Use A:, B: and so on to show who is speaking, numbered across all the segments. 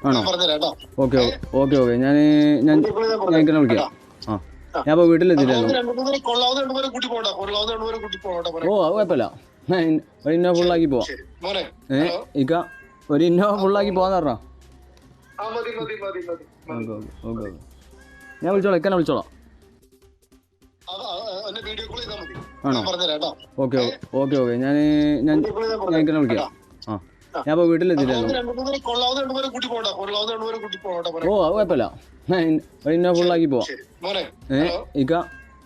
A: ആണോ? Okay okay okay ഞാൻ ഇങ്ങനെ വിളിക്കാം. ആ ഞാൻ ഇപ്പോൾ വീട്ടിലെത്തിയിട്ടായിരുന്നു. ഓ അത് കുഴപ്പമില്ല, ഒരു ഇന്നോവ ഫുള്ളാക്കി പോവാം. ഇക്ക ഒരു ഇന്നോവ ഫുള്ളാക്കി പോവാന്ന് പറഞ്ഞോ? ഓക്കെ ഓക്കെ ഓക്കെ ഞാൻ വിളിച്ചോളാം, ഇക്കനെ വിളിച്ചോളാം. ആണോ? ഓക്കെ ഓക്കെ ഓക്കെ ഞാൻ ഇങ്ങനെ വിളിക്കാം. ആ ഞാൻ ഇപ്പോൾ വീട്ടിലെത്തിയിട്ടായിരുന്നു. ഓ അത് കുഴപ്പമില്ല, ഒരു ഇന്നോവ ഫുള്ളാക്കി പോവാം. ഇക്ക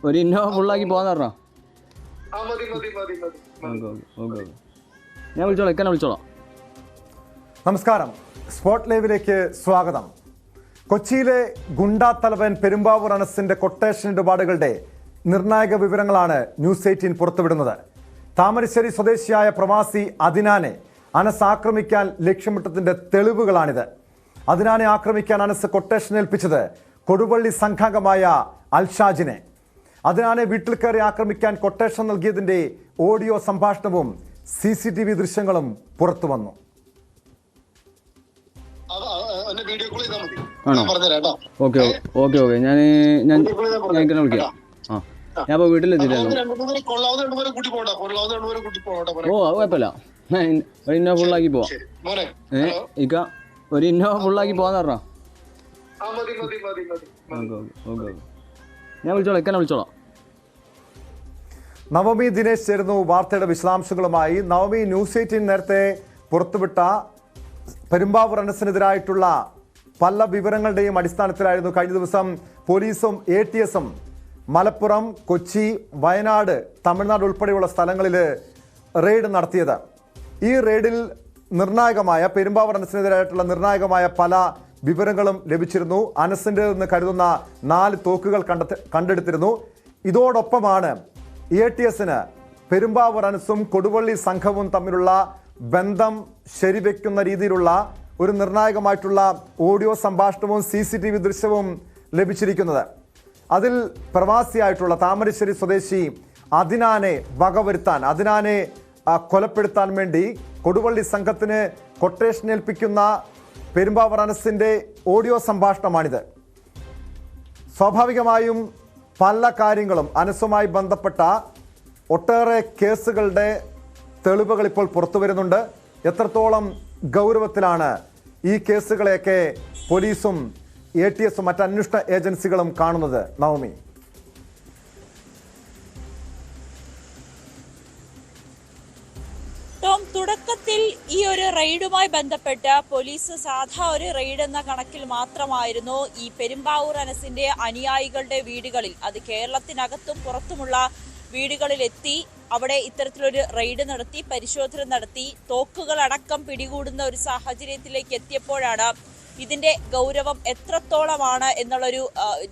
A: ഒരു ഇന്നോവ ഫുള്ളാക്കി പോവാന്ന് പറഞ്ഞോ? ഓക്കെ ഓക്കെ ഓക്കെ ഞാൻ വിളിച്ചോളാം, ഇക്കനെ വിളിച്ചോളാം.
B: നമസ്കാരം, സ്പോട്ട് ലൈവിലേക്ക് സ്വാഗതം. കൊച്ചിയിലെ ഗുണ്ടാ തലവൻ പെരുമ്പാവൂർ അനസിന്റെ കൊട്ടേഷൻ ഇടപാടുകളുടെ നിർണായക വിവരങ്ങളാണ് ന്യൂസ് 18 പുറത്തുവിടുന്നത്. താമരശ്ശേരി സ്വദേശിയായ പ്രവാസി അദ്നാനെ അനസ് ആക്രമിക്കാൻ ലക്ഷ്യമിട്ടതിന്റെ തെളിവുകളാണിത്. അദ്നാനെ ആക്രമിക്കാൻ അനസ് കൊട്ടേഷൻ ഏൽപ്പിച്ചത് കൊടുവള്ളി സംഘാംഗമായ അൽഷാജിനെ. അദ്നാനെ വീട്ടിൽ കയറി ആക്രമിക്കാൻ കൊട്ടേഷൻ നൽകിയതിന്റെ ഓഡിയോ സംഭാഷണവും CCTV ദൃശ്യങ്ങളും പുറത്തു വന്നു.
A: ആണോ? ഓക്കെ ഓക്കെ ഓക്കെ ഞാൻ ഇങ്ങനെ വിളിക്കാം. ആ ഞാൻ ഇപ്പോൾ വീട്ടിലെത്തിയിട്ടായിരുന്നു. ഓ അത് കുഴപ്പമില്ല, ഒരു ഇന്നോവ ഫുള്ളാക്കി പോവാം. ഇക്ക ഒരു ഇന്നോവ ഫുള്ളാക്കി പോവാന്ന് പറഞ്ഞോ? ഓക്കെ ഓക്കെ ഓക്കെ ഞാൻ വിളിച്ചോളാം, ഇക്കനെ വിളിച്ചോളാം.
B: നവമി ദിനേശ് ചേരുന്നു വാർത്തയുടെ വിശദാംശങ്ങളുമായി. നവമി, ന്യൂസ് 18 നേരത്തെ പുറത്തുവിട്ട പെരുമ്പാവൂർ അനസിനെതിരായിട്ടുള്ള പല വിവരങ്ങളുടെയും അടിസ്ഥാനത്തിലായിരുന്നു കഴിഞ്ഞ ദിവസം പോലീസും ATSഉം മലപ്പുറം, കൊച്ചി, വയനാട്, തമിഴ്നാട് ഉൾപ്പെടെയുള്ള സ്ഥലങ്ങളിൽ റെയ്ഡ് നടത്തിയത്. ഈ റെയ്ഡിൽ നിർണായകമായ പെരുമ്പാവൂർ അനസിനെതിരായിട്ടുള്ള നിർണായകമായ പല വിവരങ്ങളും ലഭിച്ചിരുന്നു. അനസിൻ്റെ എന്ന് കരുതുന്ന 4 തോക്കുകൾ കണ്ടെടുത്തിരുന്നു. ഇതോടൊപ്പമാണ് ATSന് പെരുമ്പാവൂർ അനസും കൊടുവള്ളി സംഘവും തമ്മിലുള്ള ബന്ധം ശരിവെക്കുന്ന രീതിയിലുള്ള ഒരു നിർണായകമായിട്ടുള്ള ഓഡിയോ സംഭാഷണവും CCTV ദൃശ്യവും ലഭിച്ചിരിക്കുന്നത്. അതിൽ പ്രവാസിയായിട്ടുള്ള താമരശ്ശേരി സ്വദേശി അദ്നാനെ വകവരുത്താൻ, അദ്നാനെ കൊലപ്പെടുത്താൻ വേണ്ടി കൊടുവള്ളി സംഘത്തിന് കൊട്ടേഷൻ ഏൽപ്പിക്കുന്ന പെരുമ്പാവൂർ അനസിന്റെ ഓഡിയോ സംഭാഷണമാണിത്. സ്വാഭാവികമായും പല കാര്യങ്ങളും അനസുമായി ബന്ധപ്പെട്ട ഒട്ടേറെ കേസുകളുടെ തെളിവുകൾ ഇപ്പോൾ പുറത്തു വരുന്നുണ്ട്. എത്രത്തോളം ഗൗരവത്തിലാണ് ഈ കേസുകളെയൊക്കെ പോലീസും ATSഉം മറ്റ് അന്വേഷണ ഏജൻസികളും കാണുന്നത്? നവമി,
C: തുടക്കത്തിൽ ഈ ഒരു റെയ്ഡുമായി ബന്ധപ്പെട്ട് പോലീസ് സാധാ ഒരു റെയ്ഡ് എന്ന കണക്കിൽ മാത്രമായിരുന്നു ഈ പെരുമ്പാവൂർ അനസിന്റെ അനുയായികളുടെ വീടുകളിൽ, അത് കേരളത്തിനകത്തും പുറത്തുമുള്ള വീടുകളിൽ എത്തി അവിടെ ഇത്തരത്തിലൊരു റെയ്ഡ് നടത്തി, പരിശോധന നടത്തി, തോക്കുകളടക്കം പിടികൂടുന്ന ഒരു സാഹചര്യത്തിലേക്ക് എത്തിയപ്പോഴാണ് ഇതിന്റെ ഗൗരവം എത്രത്തോളമാണ് എന്നുള്ളൊരു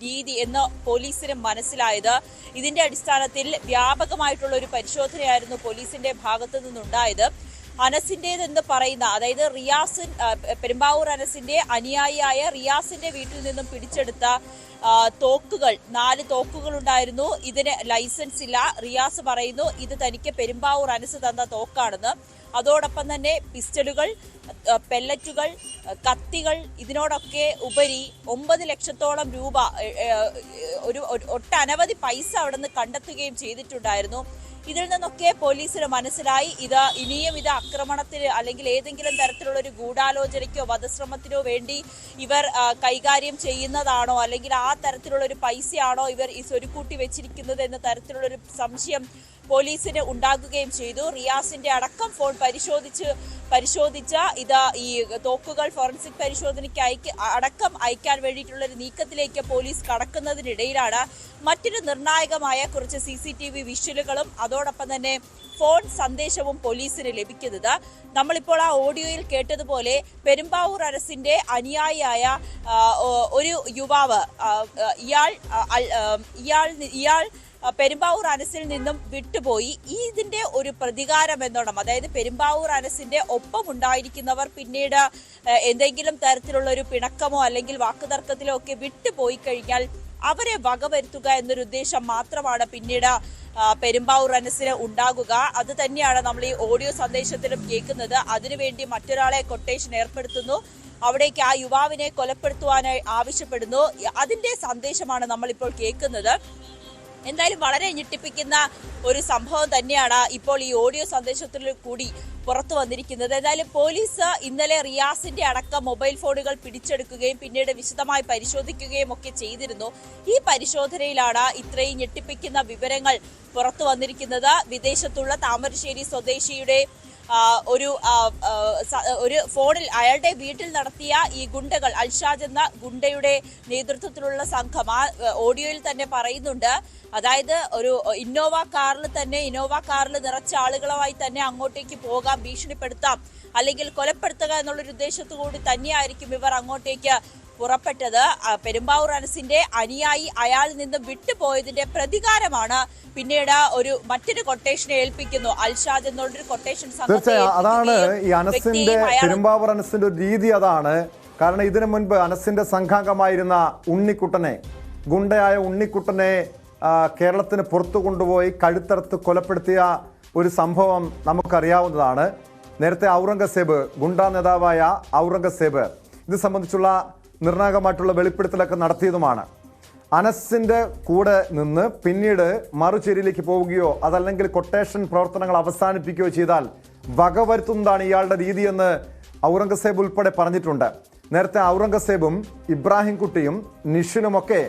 C: രീതി എന്ന് പോലീസിന് മനസ്സിലായത്. ഇതിന്റെ അടിസ്ഥാനത്തിൽ വ്യാപകമായിട്ടുള്ള ഒരു പരിശോധനയായിരുന്നു പോലീസിന്റെ ഭാഗത്തു നിന്നുണ്ടായത്. അനസിന്റേതെന്ന് പറയുന്ന, അതായത് പെരുമ്പാവൂർ അനസിന്റെ അനുയായിയായ റിയാസിന്റെ വീട്ടിൽ നിന്നും പിടിച്ചെടുത്ത തോക്കുകൾ, 4 തോക്കുകൾ ഉണ്ടായിരുന്നു. ഇതിന് ലൈസൻസ് ഇല്ല. റിയാസ് പറയുന്നു ഇത് തനിക്ക് പെരുമ്പാവൂർ അനസ് തന്ന തോക്കാണെന്ന്. അതോടൊപ്പം തന്നെ പിസ്റ്റലുകൾ, പെല്ലറ്റുകൾ, കത്തികൾ, ഇതിനോടൊക്കെ ഉപരി 9 ലക്ഷത്തോളം രൂപ, ഒട്ടനവധി പൈസ അവിടെ നിന്ന് കണ്ടെത്തുകയും ചെയ്തിട്ടുണ്ടായിരുന്നു. ഇതിൽ നിന്നൊക്കെ പോലീസിന് മനസ്സിലായി ഇനിയും ഇത് ആക്രമണത്തിന് അല്ലെങ്കിൽ ഏതെങ്കിലും തരത്തിലുള്ള ഒരു ഗൂഢാലോചനയ്ക്കോ വധശ്രമത്തിനോ വേണ്ടി ഇവർ കൈകാര്യം ചെയ്യുന്നതാണോ, അല്ലെങ്കിൽ ആ തരത്തിലുള്ള ഒരു പൈസയാണോ ഇവർ ഈ സ്വരുക്കൂട്ടി വെച്ചിരിക്കുന്നത് എന്ന തരത്തിലുള്ളൊരു സംശയം പോലീസിന് ഉണ്ടാകുകയും ചെയ്തു. റിയാസിന്റെ അടക്കം ഫോൺ പരിശോധിച്ച ഈ തോക്കുകൾ ഫോറൻസിക് പരിശോധനയ്ക്ക് അയക്കാൻ വേണ്ടിയിട്ടുള്ള ഒരു നീക്കത്തിലേക്ക് പോലീസ് കടക്കുന്നതിനിടയിലാണ് മറ്റൊരു നിർണായകമായ കുറച്ച് CCTV വിഷ്വലുകളും അതോടൊപ്പം തന്നെ ഫോൺ സന്ദേശവും പോലീസിന് ലഭിക്കുന്നത്. നമ്മളിപ്പോൾ ആ ഓഡിയോയിൽ കേട്ടതുപോലെ പെരുമ്പാവൂർ അനസിന്റെ അനുയായിയായ ഒരു യുവാവ്, ഇയാൾ പെരുമ്പാവൂർ അനസിൽ നിന്നും വിട്ടുപോയി. ഇതിന്റെ ഒരു പ്രതികാരം എന്നോണം, അതായത് പെരുമ്പാവൂർ അനസിന്റെ ഒപ്പം ഉണ്ടായിരിക്കുന്നവർ പിന്നീട് എന്തെങ്കിലും തരത്തിലുള്ള ഒരു പിണക്കമോ അല്ലെങ്കിൽ വാക്കുതർക്കത്തിലോ ഒക്കെ വിട്ടുപോയി കഴിഞ്ഞാൽ അവരെ വകവരുത്തുക എന്നൊരു ഉദ്ദേശം മാത്രമാണ് പിന്നീട് പെരുമ്പാവൂർ അനസിന് ഉണ്ടാകുക. അത് തന്നെയാണ് നമ്മൾ ഈ ഓഡിയോ സന്ദേശത്തിലും കേൾക്കുന്നത്. അതിനുവേണ്ടി മറ്റൊരാളെ കൊട്ടേഷൻ ഏർപ്പെടുത്തുന്നു, അവിടേക്ക് ആ യുവാവിനെ കൊലപ്പെടുത്തുവാനായി ആവശ്യപ്പെടുന്നു. അതിന്റെ സന്ദേശമാണ് നമ്മളിപ്പോൾ കേൾക്കുന്നത്. എന്തായാലും വളരെ ഞെട്ടിപ്പിക്കുന്ന ഒരു സംഭവം തന്നെയാണ് ഇപ്പോൾ ഈ ഓഡിയോ സന്ദേശത്തിൽ കൂടി പുറത്തു വന്നിരിക്കുന്നത്. എന്തായാലും പോലീസ് ഇന്നലെ റിയാസിന്റെ അടക്കം മൊബൈൽ ഫോണുകൾ പിടിച്ചെടുക്കുകയും പിന്നീട് വിശദമായി പരിശോധിക്കുകയും ഒക്കെ ചെയ്തിരുന്നു. ഈ പരിശോധനയിലാണ് ഇത്രയും ഞെട്ടിപ്പിക്കുന്ന വിവരങ്ങൾ പുറത്തു വന്നിരിക്കുന്നത്. വിദേശത്തുള്ള താമരശ്ശേരി സ്വദേശിയുടെ ഒരു ഫോണിൽ അയാളുടെ വീട്ടിൽ നടത്തിയ ഈ ഗുണ്ടകൾ, അൽഷാജ് എന്ന ഗുണ്ടയുടെ നേതൃത്വത്തിലുള്ള സംഘം ആ ഓഡിയോയിൽ തന്നെ പറയുന്നുണ്ട്. അതായത് ഒരു ഇന്നോവ കാറിൽ നിറച്ച ആളുകളുമായി തന്നെ അങ്ങോട്ടേക്ക് പോകാം, ഭീഷണിപ്പെടുത്താം, അല്ലെങ്കിൽ കൊലപ്പെടുത്തുക എന്നുള്ളൊരു ഉദ്ദേശത്തോടുകൂടി തന്നെയായിരിക്കും ഇവർ അങ്ങോട്ടേക്ക് പുറപ്പെട്ടത്. പെരുമ്പാവൂർ അനസിന്റെ അനുയായി അയാളിൽ നിന്നും വിട്ടുപോയതിന്റെ പ്രതികാരമാണ് പിന്നീട് മറ്റൊരു കൊട്ടേഷനെ ഏൽപ്പിക്കുന്നു. അൽഷാദ് എന്നുള്ളൊരു കൊട്ടേഷൻ
B: തീർച്ചയായും അതാണ് ഈ അനസിന്റെ പെരുമ്പാവൂർ അനസിന്റെ ഒരു രീതി. അതാണ് കാരണം ഇതിനു മുൻപ് അനസിന്റെ സംഘാംഗമായിരുന്ന ഉണ്ണിക്കുട്ടനെ, ഗുണ്ടയായ ഉണ്ണിക്കുട്ടനെ കേരളത്തിന് പുറത്തു കൊണ്ടുപോയി കഴുത്തറുത്ത് കൊലപ്പെടുത്തിയ ഒരു സംഭവം നമുക്കറിയാവുന്നതാണ്. നേരത്തെ ഔറംഗസേബ്, ഗുണ്ടാ നേതാവായ ഔറംഗസേബ് ഇത് സംബന്ധിച്ചുള്ള നിർണായകമായിട്ടുള്ള വെളിപ്പെടുത്തലൊക്കെ നടത്തിയതുമാണ്. അനസിന്റെ കൂടെ നിന്ന് പിന്നീട് മറുചേരിയിലേക്ക് പോവുകയോ അതല്ലെങ്കിൽ കൊട്ടേഷൻ പ്രവർത്തനങ്ങൾ അവസാനിപ്പിക്കുകയോ ചെയ്താൽ വകവരുത്തുന്നതാണ് ഇയാളുടെ രീതിയെന്ന് ഔറംഗസേബ് ഉൾപ്പെടെ പറഞ്ഞിട്ടുണ്ട്. നേരത്തെ ഔറംഗസേബും ഇബ്രാഹിം കുട്ടിയും നിഷിനുമൊക്കെ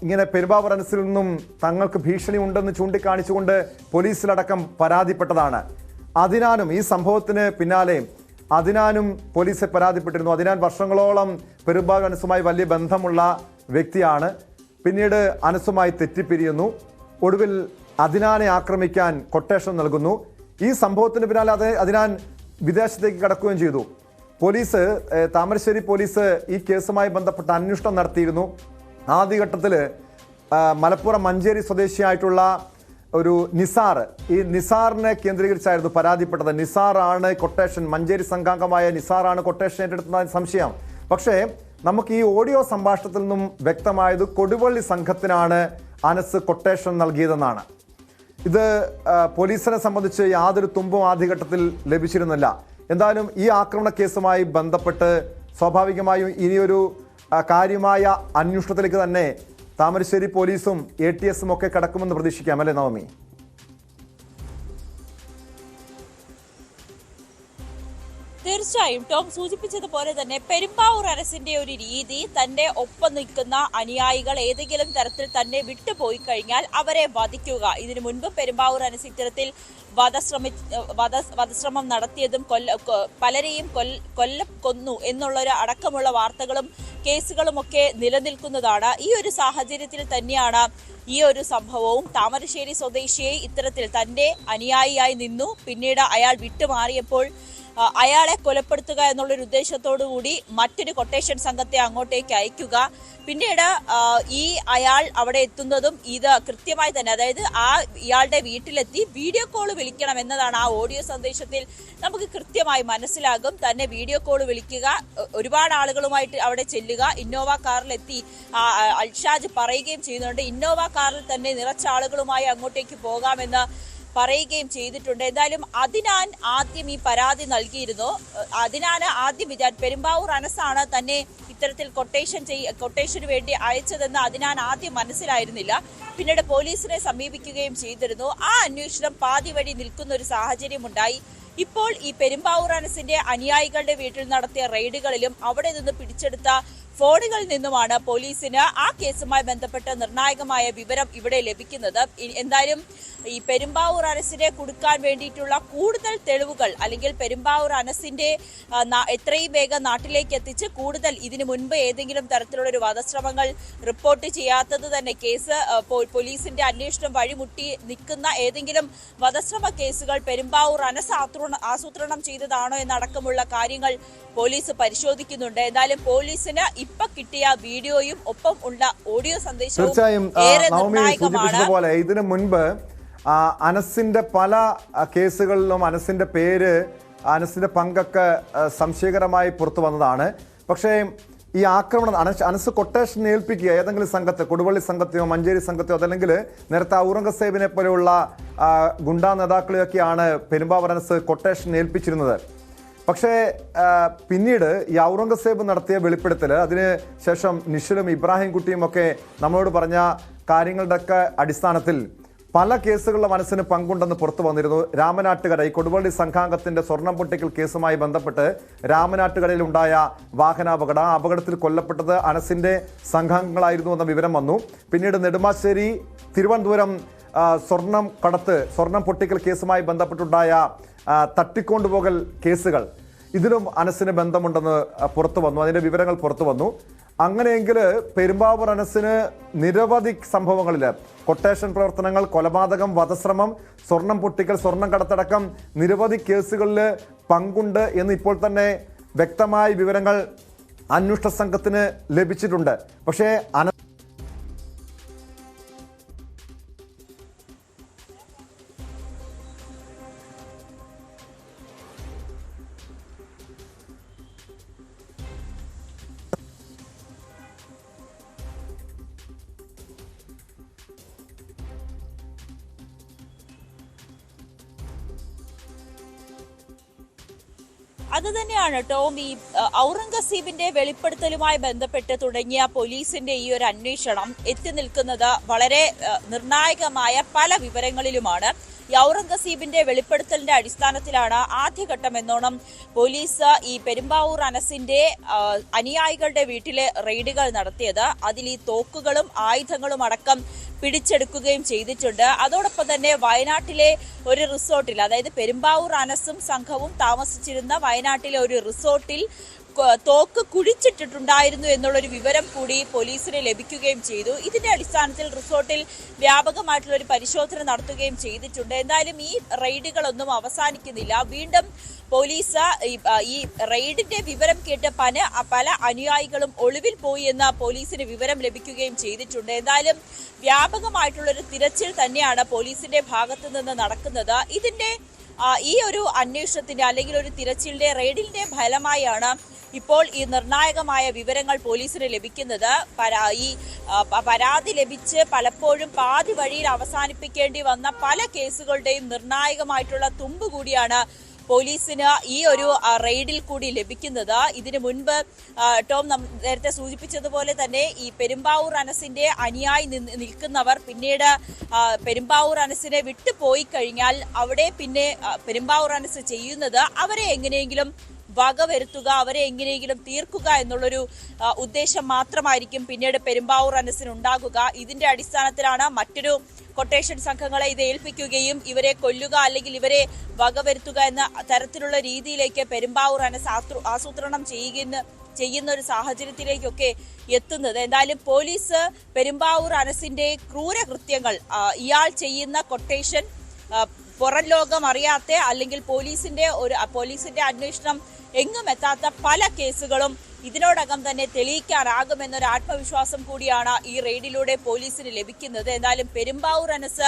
B: ഇങ്ങനെ പെരുമ്പാവൂർ അനസിൽ നിന്നും തങ്ങൾക്ക് ഭീഷണി ഉണ്ടെന്ന് ചൂണ്ടിക്കാണിച്ചുകൊണ്ട് പോലീസിലടക്കം പരാതിപ്പെട്ടതാണ്. അദിനാനും ഈ സംഭവത്തിന് പിന്നാലെ അദിനാനും പോലീസെ പരാതിപ്പെട്ടിരുന്നു. അദിനാൻ വർഷങ്ങളോളം പെരുമ്പാവൂർ അനസുമായി വലിയ ബന്ധമുള്ള വ്യക്തിയാണ്. പിന്നീട് അനസുമായി തെറ്റിപ്പിരിയുന്നു. ഒടുവിൽ അദിനാനെ ആക്രമിക്കാൻ കൊട്ടേഷൻ നൽകുന്നു. ഈ സംഭവത്തിന് പിന്നാലെ അദിനാൻ വിദേശത്തേക്ക് കടക്കുകയും ചെയ്തു. പോലീസ്, താമരശ്ശേരി പോലീസ് ഈ കേസുമായി ബന്ധപ്പെട്ട അന്വേഷണം നടത്തിയിരുന്നു. ആദ്യഘട്ടത്തിൽ മലപ്പുറം മഞ്ചേരി സ്വദേശിയായിട്ടുള്ള ഒരു നിസാർ, ഈ നിസാറിനെ കേന്ദ്രീകരിച്ചായിരുന്നു പരാതിപ്പെട്ടത്. നിസാറാണ് കൊട്ടേഷൻ, മഞ്ചേരി സംഘാംഗമായ നിസാറാണ് കൊട്ടേഷൻ ഏറ്റെടുത്ത സംശയം. പക്ഷേ നമുക്ക് ഈ ഓഡിയോ സംഭാഷണത്തിൽ നിന്നും വ്യക്തമായത് കൊടുവള്ളി സംഘത്തിനാണ് അനസ് കൊട്ടേഷൻ നൽകിയതെന്നാണ്. ഇത് പോലീസിനെ സംബന്ധിച്ച് യാതൊരു തുമ്പും ആദ്യഘട്ടത്തിൽ ലഭിച്ചിരുന്നില്ല. എന്തായാലും ഈ ആക്രമണ കേസുമായി ബന്ധപ്പെട്ട് സ്വാഭാവികമായും ഇനിയൊരു കാര്യമായ അന്വേഷണത്തിലേക്ക് തന്നെ താമരശ്ശേരി പോലീസും ATSും ഒക്കെ കടക്കുമെന്ന് പ്രതീക്ഷിക്കാം, അല്ലേ നവമി?
C: തീർച്ചയായും ടോം സൂചിപ്പിച്ചതുപോലെ തന്നെ പെരുമ്പാവൂർ അനസിന്റെ ഒരു രീതി, തന്റെ ഒപ്പം നിൽക്കുന്ന അനുയായികൾ ഏതെങ്കിലും തരത്തിൽ തന്നെ വിട്ടുപോയി കഴിഞ്ഞാൽ അവരെ വധിക്കുക. ഇതിനു മുൻപ് പെരുമ്പാവൂർ അനസ് ഇത്തരത്തിൽ വധശ്രമം നടത്തിയതും പലരെയും കൊന്നു എന്നുള്ളൊരു അടക്കമുള്ള വാർത്തകളും കേസുകളും ഒക്കെ നിലനിൽക്കുന്നതാണ്. ഈ ഒരു സാഹചര്യത്തിൽ തന്നെയാണ് ഈ ഒരു സംഭവവും. താമരശ്ശേരി സ്വദേശിയെ ഇത്തരത്തിൽ തന്റെ അനുയായിയായി നിന്നു, പിന്നീട് അയാൾ വിട്ടുമാറിയപ്പോൾ അയാളെ കൊലപ്പെടുത്തുക എന്നുള്ളൊരു ഉദ്ദേശത്തോടു കൂടി മറ്റൊരു കൊട്ടേഷൻ സംഘത്തെ അങ്ങോട്ടേക്ക് അയക്കുക. പിന്നീട് അയാൾ അവിടെ എത്തുന്നതും ഇത് കൃത്യമായി തന്നെ, അതായത് ഇയാളുടെ വീട്ടിലെത്തി വീഡിയോ കോൾ വിളിക്കണം എന്നതാണ് ആ ഓഡിയോ സന്ദേശത്തിൽ നമുക്ക് കൃത്യമായി മനസ്സിലാകും. തന്നെ വീഡിയോ കോൾ വിളിക്കുക, ഒരുപാട് ആളുകളുമായിട്ട് അവിടെ ചെല്ലുക, ഇന്നോവ കാറിലെത്തി അൽഷാജ് പറയുകയും ചെയ്യുന്നുണ്ട് ഇന്നോവ കാറിൽ തന്നെ നിറച്ച ആളുകളുമായി അങ്ങോട്ടേക്ക് പോകാമെന്ന് പറയുകയും ചെയ്തിട്ടുണ്ട്. എന്തായാലും അദിനാൻ ആദ്യം ഈ പരാതി നൽകിയിരുന്നു. അദിനാന് ആദ്യം പെരുമ്പാവൂർ അനസാണ് തന്നെ ഇത്തരത്തിൽ കൊട്ടേഷന് വേണ്ടി അയച്ചതെന്ന് അദിനാൻ ആദ്യം മനസ്സിലായിരുന്നില്ല. പിന്നീട് പോലീസിനെ സമീപിക്കുകയും ചെയ്തിരുന്നു. ആ അന്വേഷണം പാതി വഴി നിൽക്കുന്ന ഒരു സാഹചര്യം ഉണ്ടായി. ഇപ്പോൾ ഈ പെരുമ്പാവൂർ അനസിന്റെ അനുയായികളുടെ വീട്ടിൽ നടത്തിയ റെയ്ഡുകളിലും അവിടെ നിന്ന് പിടിച്ചെടുത്ത ഫോണുകളിൽ നിന്നുമാണ് പോലീസിന് ആ കേസുമായി ബന്ധപ്പെട്ട നിർണായകമായ വിവരം ഇവിടെ ലഭിക്കുന്നത്. എന്തായാലും ഈ പെരുമ്പാവൂർ അനസിനെ കുടുക്കാൻ വേണ്ടിയിട്ടുള്ള കൂടുതൽ തെളിവുകൾ, അല്ലെങ്കിൽ പെരുമ്പാവൂർ അനസിന്റെ എത്രയും വേഗം നാട്ടിലേക്ക് എത്തിച്ച് കൂടുതൽ ഇതിനു മുൻപ് ഏതെങ്കിലും തരത്തിലുള്ള ഒരു വധശ്രമങ്ങൾ റിപ്പോർട്ട് ചെയ്യാത്തത് തന്നെ, കേസ് പോലീസിന്റെ അന്വേഷണം വഴിമുട്ടി നിൽക്കുന്ന ഏതെങ്കിലും വധശ്രമ കേസുകൾ പെരുമ്പാവൂർ അനസ് ആസൂത്രണം ചെയ്തതാണോ എന്നടക്കമുള്ള കാര്യങ്ങൾ പോലീസ് പരിശോധിക്കുന്നുണ്ട്. എന്തായാലും പോലീസിന് ഇപ്പൊ കിട്ടിയ വീഡിയോയും ഒപ്പം ഉള്ള ഓഡിയോ സന്ദേശവും ഏറെ നിർണായകമാണ്.
B: ഇതിനു മുൻപ് അനസിന്റെ പല കേസുകളിലും അനസിന്റെ പേര്, അനസിന്റെ പങ്കൊക്കെ സംശയകരമായി പുറത്തു വന്നതാണ്. പക്ഷേ ഈ ആക്രമണം അനസ് കൊട്ടേഷൻ ഏൽപ്പിക്കുക ഏതെങ്കിലും സംഘത്തെ, കൊടുവള്ളി സംഘത്തെയോ മഞ്ചേരി സംഘത്തെയോ അതല്ലെങ്കിൽ നേരത്തെ ഔറംഗസേബിനെ പോലെയുള്ള ഗുണ്ടാ നേതാക്കളെയൊക്കെയാണ് പെരുമ്പാവൂർ അനസ് കൊട്ടേഷൻ ഏൽപ്പിച്ചിരുന്നത്. പക്ഷേ പിന്നീട് ഈ ഔറംഗസേബ് നടത്തിയ വെളിപ്പെടുത്തൽ, അതിന് ശേഷം നിഷിലും ഇബ്രാഹിം കുട്ടിയും ഒക്കെ നമ്മളോട് പറഞ്ഞ കാര്യങ്ങളുടെയൊക്കെ അടിസ്ഥാനത്തിൽ പല കേസുകളുടെ മനസ്സിന് പങ്കുണ്ടെന്ന് പുറത്തു വന്നിരുന്നു. രാമനാട്ടുകര ഈ കൊടുവള്ളി സംഘാംഗത്തിന്റെ സ്വർണം പൊട്ടിക്കൽ കേസുമായി ബന്ധപ്പെട്ട് രാമനാട്ടുകരയിൽ ഉണ്ടായ വാഹനാപകടം, ആ അപകടത്തിൽ കൊല്ലപ്പെട്ടത് അനസിന്റെ സംഘാംഗങ്ങളായിരുന്നു എന്ന വിവരം വന്നു. പിന്നീട് നെടുമ്പാശ്ശേരി തിരുവനന്തപുരം സ്വർണം പൊട്ടിക്കൽ കേസുമായി ബന്ധപ്പെട്ടുണ്ടായ തട്ടിക്കൊണ്ടുപോകൽ കേസുകൾ, ഇതിലും അനസിന് ബന്ധമുണ്ടെന്ന് പുറത്തു വന്നു, അതിന്റെ വിവരങ്ങൾ പുറത്തു വന്നു. അങ്ങനെയെങ്കിൽ പെരുമ്പാവൂർ അനസിന് നിരവധി സംഭവങ്ങളിൽ കൊട്ടേഷൻ പ്രവർത്തനങ്ങൾ, കൊലപാതകം, വധശ്രമം, സ്വർണം പൊട്ടിക്കൽ, സ്വർണം കടത്തടക്കം നിരവധി കേസുകളിൽ പങ്കുണ്ട് എന്ന് ഇപ്പോൾ തന്നെ വ്യക്തമായ വിവരങ്ങൾ അന്വേഷണ സംഘത്തിന് ലഭിച്ചിട്ടുണ്ട്. പക്ഷേ
C: അത് തന്നെയാണ് ടോം, ഈ ഔറംഗസീബിന്റെ വെളിപ്പെടുത്തലുമായി ബന്ധപ്പെട്ട് തുടങ്ങിയ പോലീസിന്റെ ഈ ഒരു അന്വേഷണം എത്തി നിൽക്കുന്നത് വളരെ നിർണായകമായ പല വിവരങ്ങളിലുമാണ്. ഈ ഔറംഗസീബിന്റെ വെളിപ്പെടുത്തലിന്റെ അടിസ്ഥാനത്തിലാണ് ആദ്യഘട്ടം എന്നോണം പോലീസ് ഈ പെരുമ്പാവൂർ അനസിന്റെ അനുയായികളുടെ വീട്ടിലെ റെയ്ഡുകൾ നടത്തിയത്. അതിൽ ഈ തോക്കുകളും ആയുധങ്ങളും അടക്കം പിടിച്ചെടുക്കുകയും ചെയ്തിട്ടുണ്ട്. അതോടൊപ്പം തന്നെ വയനാട്ടിലെ ഒരു റിസോർട്ടിൽ, അതായത് പെരുമ്പാവൂർ അനസും സംഘവും താമസിച്ചിരുന്ന വയനാട്ടിലെ ഒരു റിസോർട്ടിൽ തോക്ക് കുഴിച്ചിട്ടിട്ടുണ്ടായിരുന്നു എന്നുള്ളൊരു വിവരം കൂടി പോലീസിന് ലഭിക്കുകയും ചെയ്തു. ഇതിന്റെ അടിസ്ഥാനത്തിൽ റിസോർട്ടിൽ വ്യാപകമായിട്ടുള്ള ഒരു പരിശോധന നടത്തുകയും ചെയ്തിട്ടുണ്ട്. എന്തായാലും ഈ റെയ്ഡുകളൊന്നും അവസാനിക്കുന്നില്ല. വീണ്ടും പോലീസ് ഈ റെയ്ഡിന്റെ വിവരം കേട്ട് പല അനുയായികളും ഒളിവിൽ പോയി എന്ന പോലീസിന് വിവരം ലഭിക്കുകയും ചെയ്തിട്ടുണ്ട്. എന്തായാലും വ്യാപകമായിട്ടുള്ളൊരു തിരച്ചിൽ തന്നെയാണ് പോലീസിന്റെ ഭാഗത്തു നിന്ന് നടക്കുന്നത്. ഇതിന്റെ ഈ ഒരു അന്വേഷണത്തിന്റെ അല്ലെങ്കിൽ ഒരു തിരച്ചിലിന്റെ റെയ്ഡിന്റെ ഫലമായാണ് ഇപ്പോൾ ഈ നിർണായകമായ വിവരങ്ങൾ പോലീസിന് ലഭിക്കുന്നത്. ഈ പരാതി ലഭിച്ച് പലപ്പോഴും പാതി വഴിയിൽ അവസാനിപ്പിക്കേണ്ടി വന്ന പല കേസുകളുടെയും നിർണായകമായിട്ടുള്ള തുമ്പ് കൂടിയാണ് പോലീസിന് ഈ ഒരു റെയ്ഡിൽ കൂടി ലഭിക്കുന്നത്. ഇതിനു മുൻപ് ടോം നേരത്തെ സൂചിപ്പിച്ചതുപോലെ തന്നെ ഈ പെരുമ്പാവൂർ അനസിന്റെ അനുയായി നിൽക്കുന്നവർ പിന്നീട് പെരുമ്പാവൂർ അനസിനെ വിട്ടുപോയി കഴിഞ്ഞാൽ അവിടെ പിന്നെ പെരുമ്പാവൂർ അനസ് ചെയ്യുന്നത് അവരെ എങ്ങനെയെങ്കിലും വകവരുത്തുക, അവരെ എങ്ങനെയെങ്കിലും തീർക്കുക എന്നുള്ളൊരു ഉദ്ദേശം മാത്രമായിരിക്കും പിന്നീട് പെരുമ്പാവൂർ അനസിന് ഉണ്ടാകുക. ഇതിന്റെ അടിസ്ഥാനത്തിലാണ് മറ്റൊരു കൊട്ടേഷൻ സംഘങ്ങളെ ഇത് ഏൽപ്പിക്കുകയും ഇവരെ കൊല്ലുക അല്ലെങ്കിൽ ഇവരെ വകവരുത്തുക എന്ന തരത്തിലുള്ള രീതിയിലേക്ക് പെരുമ്പാവൂർ അനസ് ആസൂത്രണം ചെയ്യുന്ന ഒരു സാഹചര്യത്തിലേക്കൊക്കെ എത്തുന്നത്. എന്തായാലും പോലീസ് പെരുമ്പാവൂർ അനസിന്റെ ക്രൂരകൃത്യങ്ങൾ, ഇയാൾ ചെയ്യുന്ന കൊട്ടേഷൻ പുറം ലോകം അറിയാത്ത അല്ലെങ്കിൽ പോലീസിന്റെ അന്വേഷണം എങ്ങും എത്താത്ത പല കേസുകളും ഇതിനോടകം തന്നെ തെളിയിക്കാനാകുമെന്നൊരു ആത്മവിശ്വാസം കൂടിയാണ് ഈ റെയ്ഡിലൂടെ പോലീസിന് ലഭിക്കുന്നത്. എന്തായാലും പെരുമ്പാവൂർ അനസ്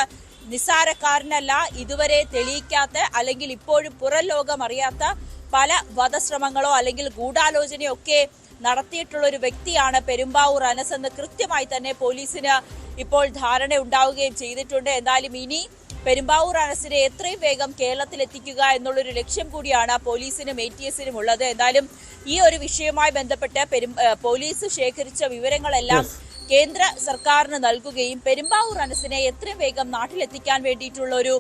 C: നിസ്സാരക്കാരനല്ല. ഇതുവരെ തെളിയിക്കാത്ത അല്ലെങ്കിൽ ഇപ്പോഴും പുറം ലോകം അറിയാത്ത പല വധശ്രമങ്ങളോ അല്ലെങ്കിൽ ഗൂഢാലോചനയോ ഒക്കെ നടത്തിയിട്ടുള്ള ഒരു വ്യക്തിയാണ് പെരുമ്പാവൂർ അനസ് എന്ന് കൃത്യമായി തന്നെ പോലീസിന് ഇപ്പോൾ ധാരണ ഉണ്ടാവുകയും ചെയ്തിട്ടുണ്ട്. എന്തായാലും ഇനി പെരുമ്പാവൂർ അനസിനെ എത്രയും വേഗം കേരളത്തിൽ എത്തിക്കുക എന്നുള്ളൊരു ലക്ഷ്യം കൂടിയാണ് പോലീസിനും ATS ഉള്ളത്. എന്തായാലും ഈ ഒരു വിഷയവുമായി ബന്ധപ്പെട്ട് പോലീസ് ശേഖരിച്ച വിവരങ്ങളെല്ലാം കേന്ദ്ര സർക്കാരിന് നൽകുകയും പെരുമ്പാവൂർ അനസിനെ എത്രയും വേഗം നാട്ടിലെത്തിക്കാൻ വേണ്ടിയിട്ടുള്ള ഒരു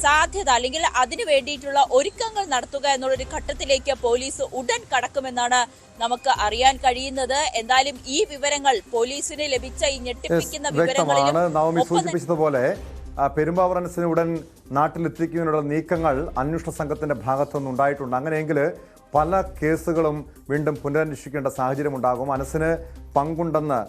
C: സാധ്യത അല്ലെങ്കിൽ അതിനു വേണ്ടിയിട്ടുള്ള ഒരുക്കങ്ങൾ നടത്തുക എന്നുള്ളൊരു ഘട്ടത്തിലേക്ക് പോലീസ് ഉടൻ കടക്കുമെന്നാണ് നമുക്ക് അറിയാൻ കഴിയുന്നത്. എന്തായാലും ഈ വിവരങ്ങൾ പോലീസിന് ലഭിച്ച ഈ ഞെട്ടിപ്പിക്കുന്ന
B: വിവരങ്ങളിൽ പെരുമ്പാവൂർ അനസിനെ ഉടൻ നാട്ടിലെത്തിക്കുന്നതിനുള്ള നീക്കങ്ങൾ അന്വേഷണ സംഘത്തിന്റെ ഭാഗത്തു നിന്നുണ്ടായിട്ടുണ്ട്. അങ്ങനെയെങ്കിൽ പല കേസുകളും വീണ്ടും പുനരന്വേഷിക്കേണ്ട സാഹചര്യം ഉണ്ടാകും. അനസിന് പങ്കുണ്ടെന്ന്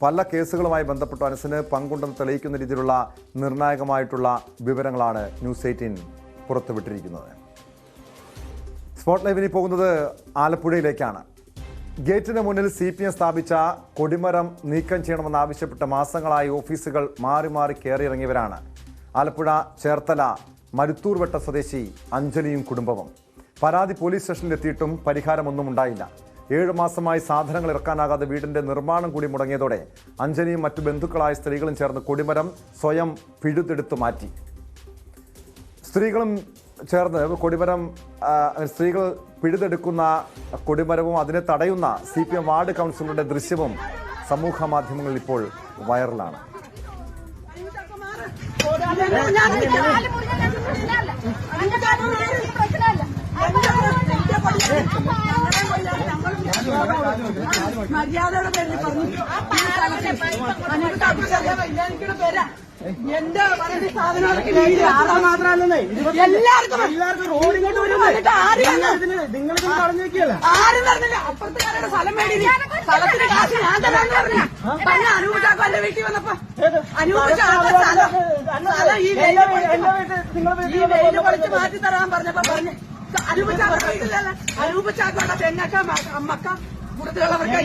B: പല കേസുകളുമായി ബന്ധപ്പെട്ട് അനസിന് പങ്കുണ്ടെന്ന് തെളിയിക്കുന്ന രീതിയിലുള്ള നിർണായകമായിട്ടുള്ള വിവരങ്ങളാണ് ന്യൂസ് 18 പുറത്തുവിട്ടിരിക്കുന്നത്. സ്പോട്ട് ലൈവിന് പോകുന്നത് ആലപ്പുഴയിലേക്കാണ്. ഗേറ്റിന് മുന്നിൽ CPM സ്ഥാപിച്ച കൊടിമരം നീക്കം ചെയ്യണമെന്നാവശ്യപ്പെട്ട് മാസങ്ങളായി ഓഫീസുകൾ മാറി മാറി കയറിയിറങ്ങിയവരാണ് ആലപ്പുഴ ചേർത്തല മരുത്തൂർവട്ട സ്വദേശി അഞ്ജലിയും കുടുംബവും. പരാതി പോലീസ് സ്റ്റേഷനിലെത്തിയിട്ടും പരിഹാരമൊന്നും ഉണ്ടായില്ല. 7 മാസമായി സാധനങ്ങൾ ഇറക്കാനാകാതെ വീടിന്റെ നിർമ്മാണം കൂടി മുടങ്ങിയതോടെ അഞ്ജലിയും മറ്റു ബന്ധുക്കളായ സ്ത്രീകളും ചേർന്ന് കൊടിമരം സ്വയം പിഴുതെടുത്തു മാറ്റി. സ്ത്രീകളും ചേർന്ന് കൊടിമരം സ്ത്രീകൾ പിഴുതെടുക്കുന്ന കൊടിമരവും അതിനെ തടയുന്ന CPM വാർഡ് കൗൺസിലറുടെ ദൃശ്യവും സമൂഹ മാധ്യമങ്ങളിൽ ഇപ്പോൾ വൈറലാണ്.
D: എന്റെ സാധനങ്ങൾക്ക് മാത്രമല്ലേ എല്ലാവർക്കും ആരും പറഞ്ഞില്ല. അപ്പുറത്തെ കാരുടെ സ്ഥലം മേടി സ്ഥലത്തിന് കാശ് ഞാൻ തരാന്ന് പറഞ്ഞ അനൂപ് ചാക്കോന്റെ വീട്ടിൽ വന്നപ്പോ അനൂപ് ചാക്കോ സ്ഥലം ഈ വെയില് പൊളിച്ച് മാറ്റി തരാൻ പറഞ്ഞപ്പോ പറഞ്ഞ് അനൂപ് ചാക്കോ അനൂപ് ചാക്കോടെ പെണ്ണക്ക അമ്മക്ക കൂടുതലുള്ളവർക്ക്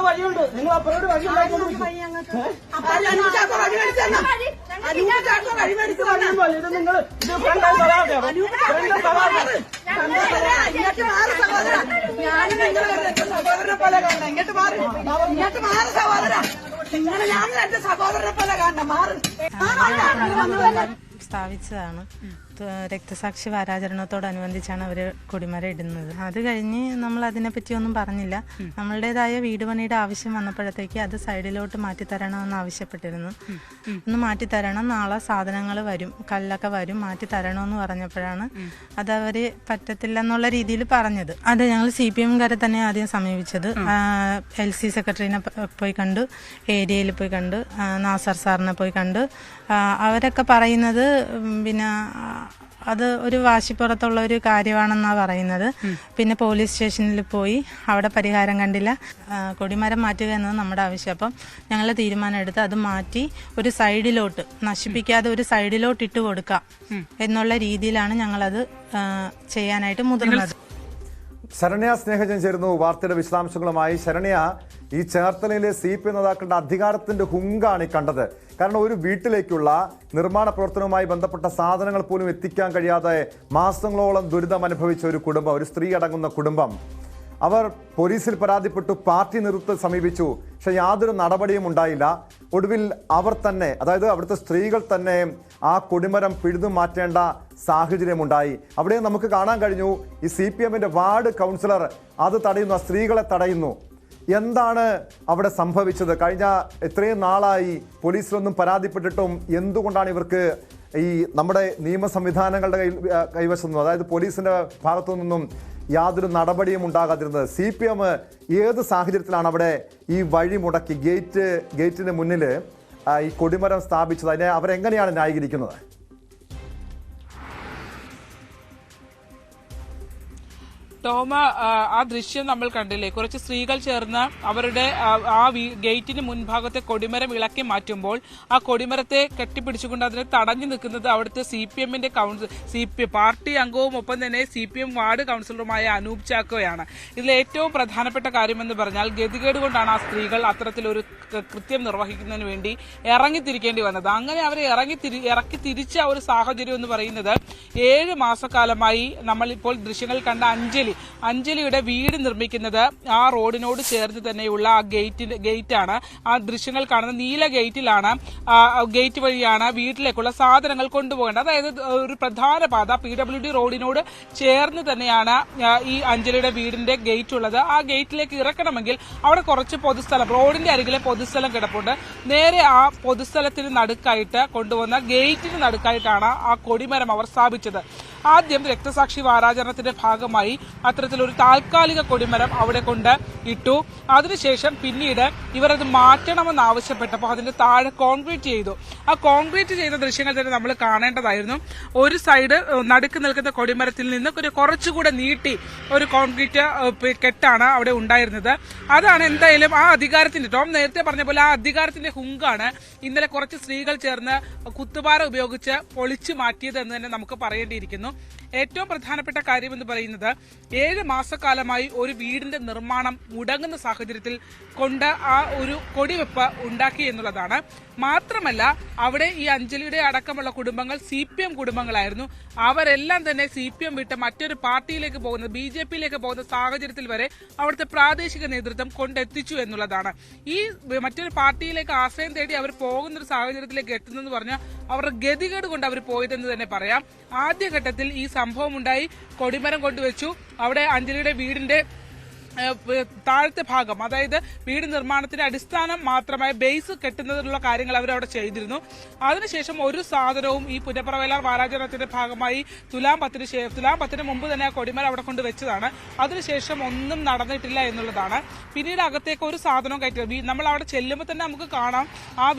D: വഴിയുണ്ട്. നിങ്ങൾ അപ്പുറത്തോട്ട് വഴി സഹോദരനെ പോലെ കാണണം. ഇങ്ങോട്ട് മാറി സഹോദര. നിങ്ങളെ ഞാൻ എന്റെ സഹോദരനെ പോലെ കാണണം. മാറി
E: സ്ഥാപിച്ചതാണ്. രക്തസാക്ഷി വാരാചരണത്തോടനുബന്ധിച്ചാണ് അവർ കൊടിമരം ഇടുന്നത്. അത് കഴിഞ്ഞ് നമ്മൾ അതിനെപ്പറ്റി ഒന്നും പറഞ്ഞില്ല. നമ്മളുടേതായ വീട് പണിയുടെ ആവശ്യം വന്നപ്പോഴത്തേക്ക് അത് സൈഡിലോട്ട് മാറ്റിത്തരണമെന്ന് ആവശ്യപ്പെട്ടിരുന്നു. ഒന്ന് മാറ്റിത്തരണം, നാളെ സാധനങ്ങൾ വരും, കല്ലൊക്കെ വരും, മാറ്റി തരണമെന്ന് പറഞ്ഞപ്പോഴാണ് അതവർ പറ്റത്തില്ലെന്നുള്ള രീതിയിൽ പറഞ്ഞത്. അത് ഞങ്ങൾ CPMകാരെ തന്നെ ആദ്യം സമീപിച്ചത്. LC സെക്രട്ടറിനെ പോയി കണ്ടു, ഏരിയയിൽ പോയി കണ്ട്, നാസർ സാറിനെ പോയി കണ്ട്. അവരൊക്കെ പറയുന്നത് പിന്നെ അത് ഒരു വാശിപ്പുറത്തുള്ള ഒരു കാര്യമാണെന്നാണ് പറയുന്നത്. പിന്നെ പോലീസ് സ്റ്റേഷനിൽ പോയി അവിടെ പരിഹാരം കണ്ടില്ല. കൊടിമരം മാറ്റുക എന്നത് നമ്മുടെ ആവശ്യം. അപ്പം ഞങ്ങൾ തീരുമാനം എടുത്ത് അത് മാറ്റി ഒരു സൈഡിലോട്ട്, നശിപ്പിക്കാതെ ഒരു സൈഡിലോട്ട് ഇട്ട് കൊടുക്കാം എന്നുള്ള രീതിയിലാണ് ഞങ്ങളത് ചെയ്യാനായിട്ട് മുതിർന്നത്.
B: ശരണ്യ സ്നേഹജൻ ചേരുന്നു വാർത്തയുടെ വിശദാംശങ്ങളുമായി. ശരണ്യ, ഈ ചേർത്തലയിലെ CPM നേതാക്കളുടെ അധികാരത്തിന്റെ ഹുങ്കാണ് ഈ കണ്ടത്. കാരണം ഒരു വീട്ടിലേക്കുള്ള നിർമ്മാണ പ്രവർത്തനവുമായി ബന്ധപ്പെട്ട സാധനങ്ങൾ പോലും എത്തിക്കാൻ കഴിയാതെ മാസങ്ങളോളം ദുരിതം അനുഭവിച്ച ഒരു കുടുംബം, ഒരു സ്ത്രീ അടങ്ങുന്ന കുടുംബം, അവർ പോലീസിൽ പരാതിപ്പെട്ടു, പാർട്ടി നേതൃത്വത്തെ സമീപിച്ചു. പക്ഷെ യാതൊരു നടപടിയും ഉണ്ടായില്ല. ഒടുവിൽ അവർ തന്നെ, അതായത് അവിടുത്തെ സ്ത്രീകൾ തന്നെ ആ കൊടിമരം പിഴുതു മാറ്റേണ്ട സാഹചര്യമുണ്ടായി. അവിടെ നമുക്ക് കാണാൻ കഴിഞ്ഞു ഈ CPMന്റെ വാർഡ് കൗൺസിലർ അത് തടയുന്നു, സ്ത്രീകളെ തടയുന്നു. എന്താണ് അവിടെ സംഭവിച്ചത്? കഴിഞ്ഞ ഇത്രയും നാളായി പോലീസിലൊന്നും പരാതിപ്പെട്ടിട്ടും എന്തുകൊണ്ടാണ് ഇവർക്ക് ഈ നമ്മുടെ നിയമ സംവിധാനങ്ങളുടെ കൈവശം നിന്നും, അതായത് പോലീസിന്റെ ഭാഗത്തു നിന്നും യാതൊരു നടപടിയും ഉണ്ടാകാതിരുന്നത്? CPM ഏത് സാഹചര്യത്തിലാണ് അവിടെ ഈ വഴി മുടക്കി ഗേറ്റിന് മുന്നിൽ ഈ കൊടിമരം സ്ഥാപിച്ചത്? അതിനെ അവരെങ്ങനെയാണ് ന്യായീകരിക്കുന്നത്?
F: ടോമ, ആ ദൃശ്യം നമ്മൾ കണ്ടില്ലേ? കുറച്ച് സ്ത്രീകൾ ചേർന്ന് അവരുടെ ആ ഗേറ്റിന് മുൻഭാഗത്തെ കൊടിമരം ഇളക്കി മാറ്റുമ്പോൾ ആ കൊടിമരത്തെ കെട്ടിപ്പിടിച്ചുകൊണ്ട് അതിനെ തടഞ്ഞു നിൽക്കുന്നത് അവിടുത്തെ CPMന്റെ പാർട്ടി അംഗവും ഒപ്പം തന്നെ CPM വാർഡ് കൗൺസിലറുമായ അനൂപ് ചാക്കോയാണ്. ഇതിൽ ഏറ്റവും പ്രധാനപ്പെട്ട കാര്യമെന്ന് പറഞ്ഞാൽ ഗതികേട് കൊണ്ടാണ് ആ സ്ത്രീകൾ അത്തരത്തിലൊരു കൃത്യം നിർവഹിക്കുന്നതിന് വേണ്ടി ഇറങ്ങിത്തിരിക്കേണ്ടി വന്നത്. അങ്ങനെ അവരെ ഇറക്കി തിരിച്ച ഒരു സാഹചര്യം എന്ന് പറയുന്നത് 7 മാസക്കാലമായി നമ്മളിപ്പോൾ ദൃശ്യങ്ങൾ കണ്ട അഞ്ജലിയുടെ വീട് നിർമ്മിക്കുന്നത് ആ റോഡിനോട് ചേർന്ന് തന്നെയുള്ള ആ ഗേറ്റാണ്. ആ ദൃശ്യങ്ങൾ കാണുന്ന നീല ഗേറ്റിലാണ്, ഗേറ്റ് വഴിയാണ് വീട്ടിലേക്കുള്ള സാധനങ്ങൾ കൊണ്ടുപോകേണ്ടത്. അതായത് ഒരു പ്രധാന പാത PWD റോഡിനോട് ചേർന്ന് തന്നെയാണ് ഈ അഞ്ജലിയുടെ വീടിന്റെ ഗേറ്റ് ഉള്ളത്. ആ ഗേറ്റിലേക്ക് ഇറക്കണമെങ്കിൽ അവിടെ കുറച്ച് പൊതുസ്ഥലം, റോഡിന്റെ അരികിലെ പൊതുസ്ഥലം കിടപ്പുണ്ട്. നേരെ ആ പൊതുസ്ഥലത്തിന് നടുക്കായിട്ട് കൊണ്ടുവന്ന ഗേറ്റിന് നടുക്കായിട്ടാണ് ആ കൊടിമരം അവർ സ്ഥാപിച്ചത്. ആദ്യം രക്തസാക്ഷി വാരാചരണത്തിന്റെ ഭാഗമായി അത്തരത്തിലൊരു താൽക്കാലിക കൊടിമരം അവിടെ കൊണ്ട് ഇട്ടു. അതിനുശേഷം പിന്നീട് ഇവരത് മാറ്റണമെന്ന് ആവശ്യപ്പെട്ടപ്പോൾ അതിന്റെ താഴെ കോൺക്രീറ്റ് ചെയ്തു. ആ കോൺക്രീറ്റ് ചെയ്ത ദൃശ്യങ്ങൾ തന്നെ നമ്മൾ കാണേണ്ടതായിരുന്നു. ഒരു സൈഡ് നടുക്ക് നിൽക്കുന്ന കൊടിമരത്തിൽ നിന്ന് കുറച്ചുകൂടെ നീട്ടി ഒരു കോൺക്രീറ്റ് കെട്ടാണ് അവിടെ ഉണ്ടായിരുന്നത്. അതാണ് എന്തായാലും ആ അധികാരത്തിന്റെ, ടോം നേരത്തെ പറഞ്ഞ പോലെ ആ അധികാരത്തിന്റെ ഹുങ്കാണ് ഇന്നലെ കുറച്ച് സ്ത്രീകൾ ചേർന്ന് കുത്തുപാറ ഉപയോഗിച്ച് പൊളിച്ചു മാറ്റിയത് എന്ന് തന്നെ നമുക്ക് പറയേണ്ടിയിരിക്കുന്നു. ഏറ്റവും പ്രധാനപ്പെട്ട കാര്യം എന്ന് പറയുന്നത് 7 മാസക്കാലമായി ഒരു വീടിന്റെ നിർമ്മാണം മുടങ്ങുന്ന സാഹചര്യത്തിൽ കൊണ്ട് ആ ഒരു കൊടിവെപ്പ് ഉണ്ടാക്കി എന്നുള്ളതാണ്. മാത്രമല്ല അവിടെ ഈ അഞ്ജലിയുടെ അടക്കമുള്ള കുടുംബങ്ങൾ CPM കുടുംബങ്ങളായിരുന്നു. അവരെല്ലാം തന്നെ CPM വിട്ട് മറ്റൊരു പാർട്ടിയിലേക്ക് പോകുന്ന BJPയിലേക്ക് പോകുന്ന സാഹചര്യത്തിൽ വരെ അവിടുത്തെ പ്രാദേശിക നേതൃത്വം കൊണ്ടെത്തിച്ചു എന്നുള്ളതാണ്. ഈ മറ്റൊരു പാർട്ടിയിലേക്ക് ആശ്രയം തേടി അവർ പോകുന്ന ഒരു സാഹചര്യത്തിലേക്ക് എത്തുന്നെന്ന് പറഞ്ഞാൽ അവരുടെ ഗതികേട് കൊണ്ട് അവർ പോയതെന്ന് തന്നെ പറയാം. ആദ്യഘട്ടത്തിൽ ഈ സംഭവം ഉണ്ടായി, കൊടിമരം കൊണ്ടുവച്ചു. അവിടെ അഞ്ജലിയുടെ വീടിന്റെ താഴത്തെ ഭാഗം, അതായത് വീട് നിർമ്മാണത്തിന്റെ അടിസ്ഥാനം മാത്രമായ ബേസ് കെട്ടുന്നതിനുള്ള കാര്യങ്ങൾ അവരവിടെ ചെയ്തിരുന്നു. അതിനുശേഷം ഒരു സാധനവും ഈ പുന്നപ്രവേലാർ വാരാചരണത്തിന്റെ ഭാഗമായി തുലാം 10 മുമ്പ് തന്നെ ആ കൊടിമരം അവിടെ കൊണ്ട് വെച്ചതാണ്. അതിനുശേഷം ഒന്നും നടന്നിട്ടില്ല എന്നുള്ളതാണ്. പിന്നീട് അകത്തേക്ക് ഒരു സാധനവും കയറ്റി നമ്മൾ അവിടെ ചെല്ലുമ്പോൾ തന്നെ നമുക്ക് കാണാം ആ